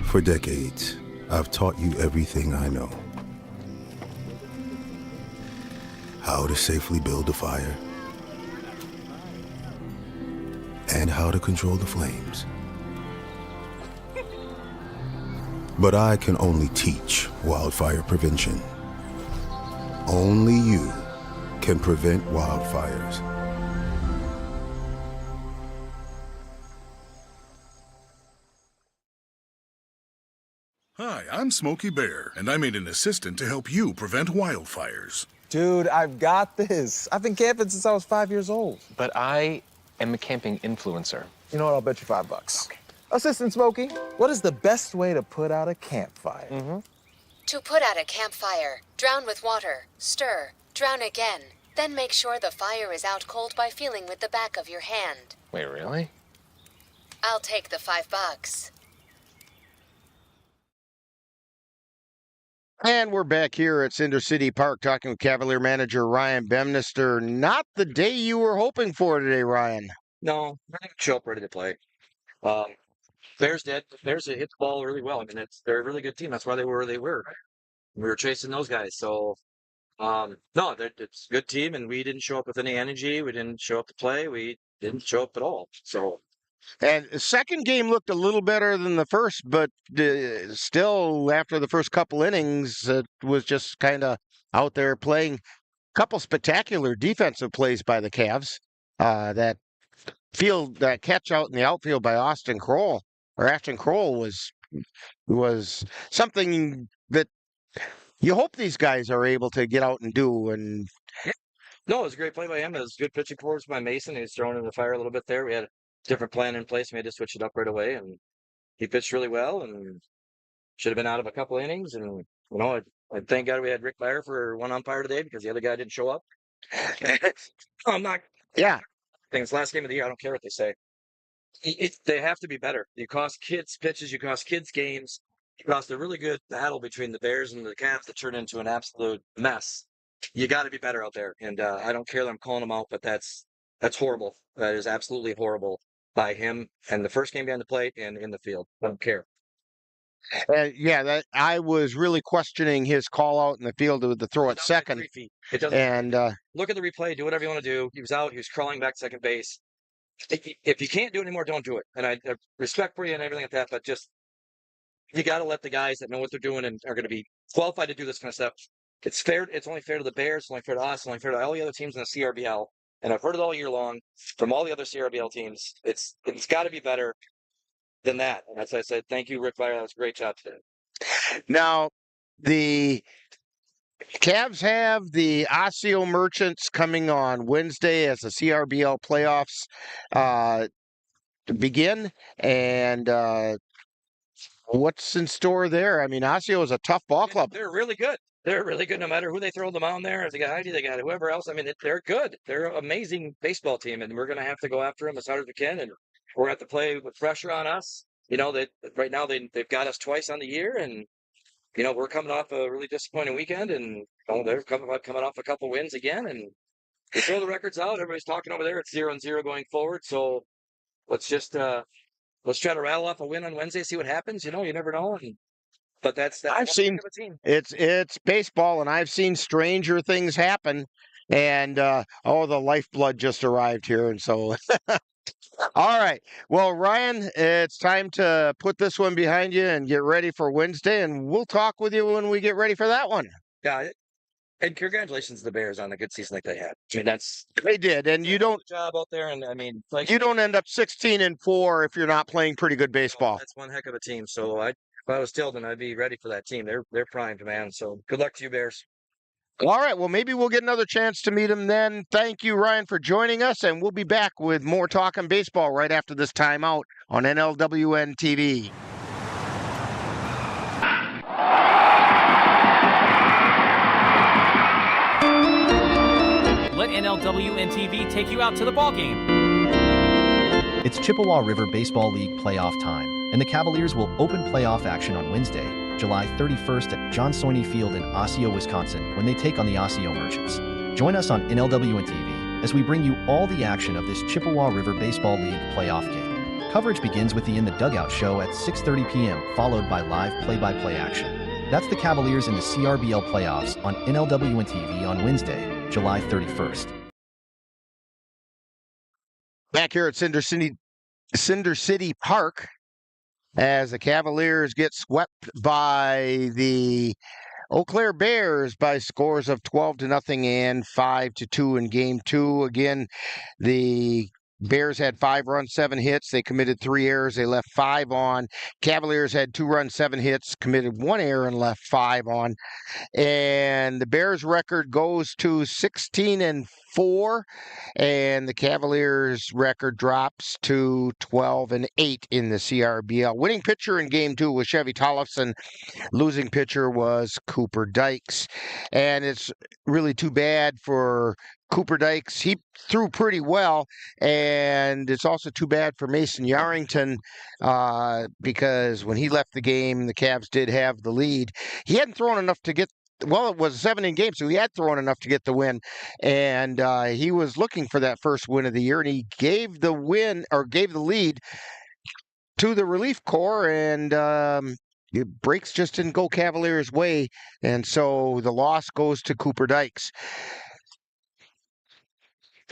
For decades, I've taught you everything I know. How to safely build a fire, and how to control the flames. But I can only teach wildfire prevention. Only you can prevent wildfires. Hi, I'm Smokey Bear, and I made an assistant to help you prevent wildfires. Dude, I've got this. I've been camping since I was 5 years old. But I am a camping influencer. You know what? I'll bet you $5. Okay. Assistant Smokey, what is the best way to put out a campfire? To put out a campfire, drown with water, stir, drown again. Then make sure the fire is out cold by feeling with the back of your hand. Wait, really? I'll take the $5. And we're back here at Cinder City Park talking with Cavalier manager Ryan Bemnister. Not the day you were hoping for today, Ryan. No, I didn't show up ready to play. Bears did. Bears hit the ball really well. I mean, they're a really good team. That's why they were where they were. We were chasing those guys. So, no, it's a good team, and we didn't show up with any energy. We didn't show up to play. We didn't show up at all. So, And the second game looked a little better than the first, but still, after the first couple innings, it was just kind of out there playing. A couple spectacular defensive plays by the Cavs. That catch out in the outfield by Ashton Kroll was something that you hope these guys are able to get out and do. And no, it was a great play by him. It was good pitching performance by Mason. He was thrown in the fire a little bit there. We had a different plan in place. We had to switch it up right away, and he pitched really well and should have been out of a couple innings. And, I thank God we had Rick Beyer for one umpire today because the other guy didn't show up. I'm not. Yeah. It's last game of the year. I don't care what they say. They have to be better. You cost kids pitches. You cost kids games. You cost a really good battle between the Bears and the Cavs that turned into an absolute mess. You got to be better out there. And I don't care that I'm calling them out, but that's horrible. That is absolutely horrible by him and the first game behind the plate and in the field. I don't care. That I was really questioning his call out in the field with the throw at second. And look at the replay. Do whatever you want to do. He was out. He was crawling back to second base. If you can't do it anymore, don't do it. And I have respect for you and everything like that, but just you got to let the guys that know what they're doing and are going to be qualified to do this kind of stuff. It's fair. It's only fair to the Bears. It's only fair to us. It's only fair to all the other teams in the CRBL. And I've heard it all year long from all the other CRBL teams. It's got to be better than that. And as I said, thank you, Rick Beyer. That was a great job today. Now, the Cavs have the Osseo Merchants coming on Wednesday as the CRBL playoffs begin. And what's in store there? I mean, Osseo is a tough ball club. They're really good. They're really good no matter who they throw them on there. If they got Heidi, they got whoever else. I mean, they're good. They're an amazing baseball team, and we're going to have to go after them as hard as we can. And we're going to have to play with pressure on us. Right now they've got us twice on the year, and we're coming off a really disappointing weekend, and they're coming off a couple wins again, and we throw the records out. Everybody's talking over there. It's 0-0 going forward. So let's just let's try to rattle off a win on Wednesday, see what happens. You never know. But that's I've seen a team. It's baseball, and I've seen stranger things happen. And the lifeblood just arrived here, and so. All right. Well, Ryan, it's time to put this one behind you and get ready for Wednesday, and we'll talk with you when we get ready for that one. Yeah. And congratulations to the Bears on the good season like they had. I mean, they did, and you don't job out there, and I mean, you don't end up 16-4 if you're not playing pretty good baseball. That's one heck of a team. So if I was Tilden, I'd be ready for that team. They're primed, man. So good luck to you, Bears. All right, well, maybe we'll get another chance to meet him then. Thank you, Ryan, for joining us, and we'll be back with more Talkin' Baseball right after this timeout on NLWN-TV. Let NLWN-TV take you out to the ballgame. It's Chippewa River Baseball League playoff time, and the Cavaliers will open playoff action on Wednesday, July 31st at John Soini Field in Osseo, Wisconsin, when they take on the Osseo Merchants. Join us on NLWN-TV as we bring you all the action of this Chippewa River Baseball League playoff game. Coverage begins with the In the Dugout show at 6:30 p.m., followed by live play-by-play action. That's the Cavaliers in the CRBL playoffs on NLWN-TV on Wednesday, July 31st. Back here at Cinder City Park, as the Cavaliers get swept by the Eau Claire Bears by scores of 12-0 and 5-2 in Game 2. Again, the Bears had 5 runs, 7 hits. They committed 3 errors. They left 5 on. Cavaliers had 2 runs, 7 hits, committed 1 error, and left 5 on. And the Bears' record goes to 16-4, and the Cavaliers' record drops to 12-8 in the CRBL. Winning pitcher in Game 2 was Chevy Tollefson. Losing pitcher was Cooper Dykes. And it's really too bad for Cooper Dykes. He threw pretty well, and it's also too bad for Mason Yarrington because when he left the game, the Cavs did have the lead. He hadn't thrown enough to get, well, it was a 7-inning game, so he had thrown enough to get the win, and he was looking for that first win of the year, and he gave the lead to the relief corps, and breaks just didn't go Cavaliers' way, and so the loss goes to Cooper Dykes.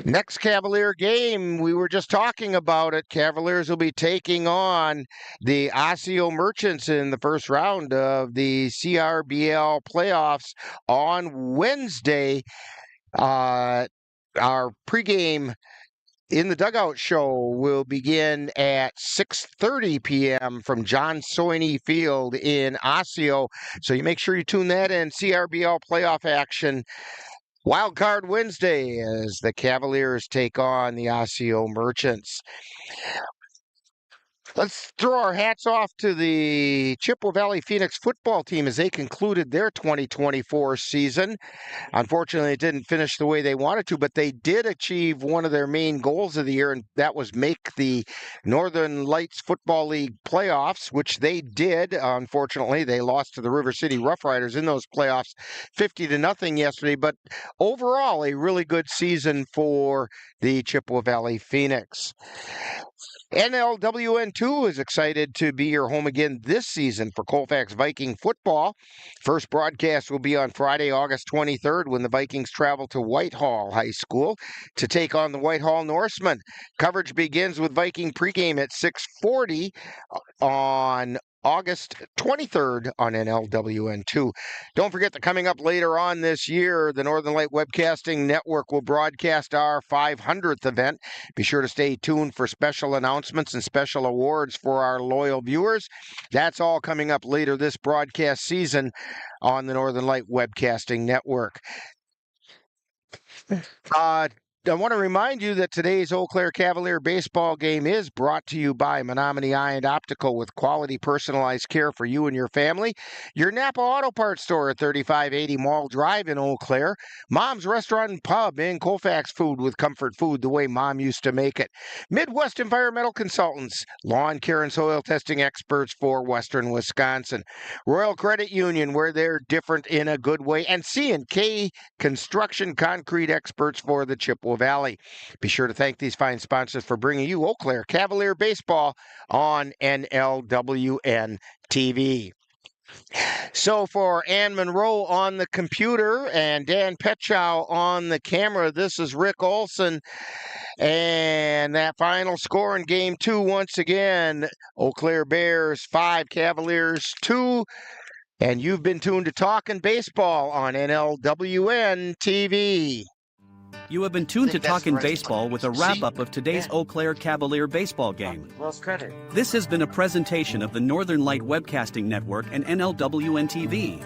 Next Cavalier game, we were just talking about it. Cavaliers will be taking on the Osseo Merchants in the first round of the CRBL playoffs on Wednesday. Our pregame in the Dugout show will begin at 6:30 p.m. from John Soine Field in Osseo. So you make sure you tune that in. CRBL playoff action. Wild Card Wednesday as the Cavaliers take on the Osseo Merchants. Let's throw our hats off to the Chippewa Valley Phoenix football team as they concluded their 2024 season. Unfortunately, it didn't finish the way they wanted to, but they did achieve one of their main goals of the year, and that was make the Northern Lights Football League playoffs, which they did. Unfortunately, they lost to the River City Rough Riders in those playoffs 50-0 yesterday, but overall, a really good season for the Chippewa Valley Phoenix. NLWN-2 is excited to be your home again this season for Colfax Viking football. First broadcast will be on Friday, August 23rd, when the Vikings travel to Whitehall High School to take on the Whitehall Norsemen. Coverage begins with Viking pregame at 6:40 on August 23rd on NLWN2. Don't forget that coming up later on this year, the Northern Light Webcasting Network will broadcast our 500th event. Be sure to stay tuned for special announcements and special awards for our loyal viewers. That's all coming up later this broadcast season on the Northern Light Webcasting Network. I want to remind you that today's Eau Claire Cavalier baseball game is brought to you by Menominee Eye and Optical, with quality personalized care for you and your family. Your Napa Auto Parts store at 3580 Mall Drive in Eau Claire. Mom's Restaurant and Pub in Colfax, food with comfort food the way Mom used to make it. Midwest Environmental Consultants, lawn care and soil testing experts for Western Wisconsin. Royal Credit Union, where they're different in a good way. And C&K Construction Concrete experts for the Chippewa Valley. Be sure to thank these fine sponsors for bringing you Eau Claire Cavalier baseball on NLWN-TV. So for Ann Monroe on the computer and Dan Petchow on the camera, this is Rick Olson. And that final score in Game 2, once again, Eau Claire Bears 5, Cavaliers 2. And you've been tuned to Talkin' Baseball on NLWN-TV. You have been tuned to Talkin' Baseball with a wrap-up of today's Eau Claire Cavalier baseball game. This has been a presentation of the Northern Light Webcasting Network and NLWN-TV.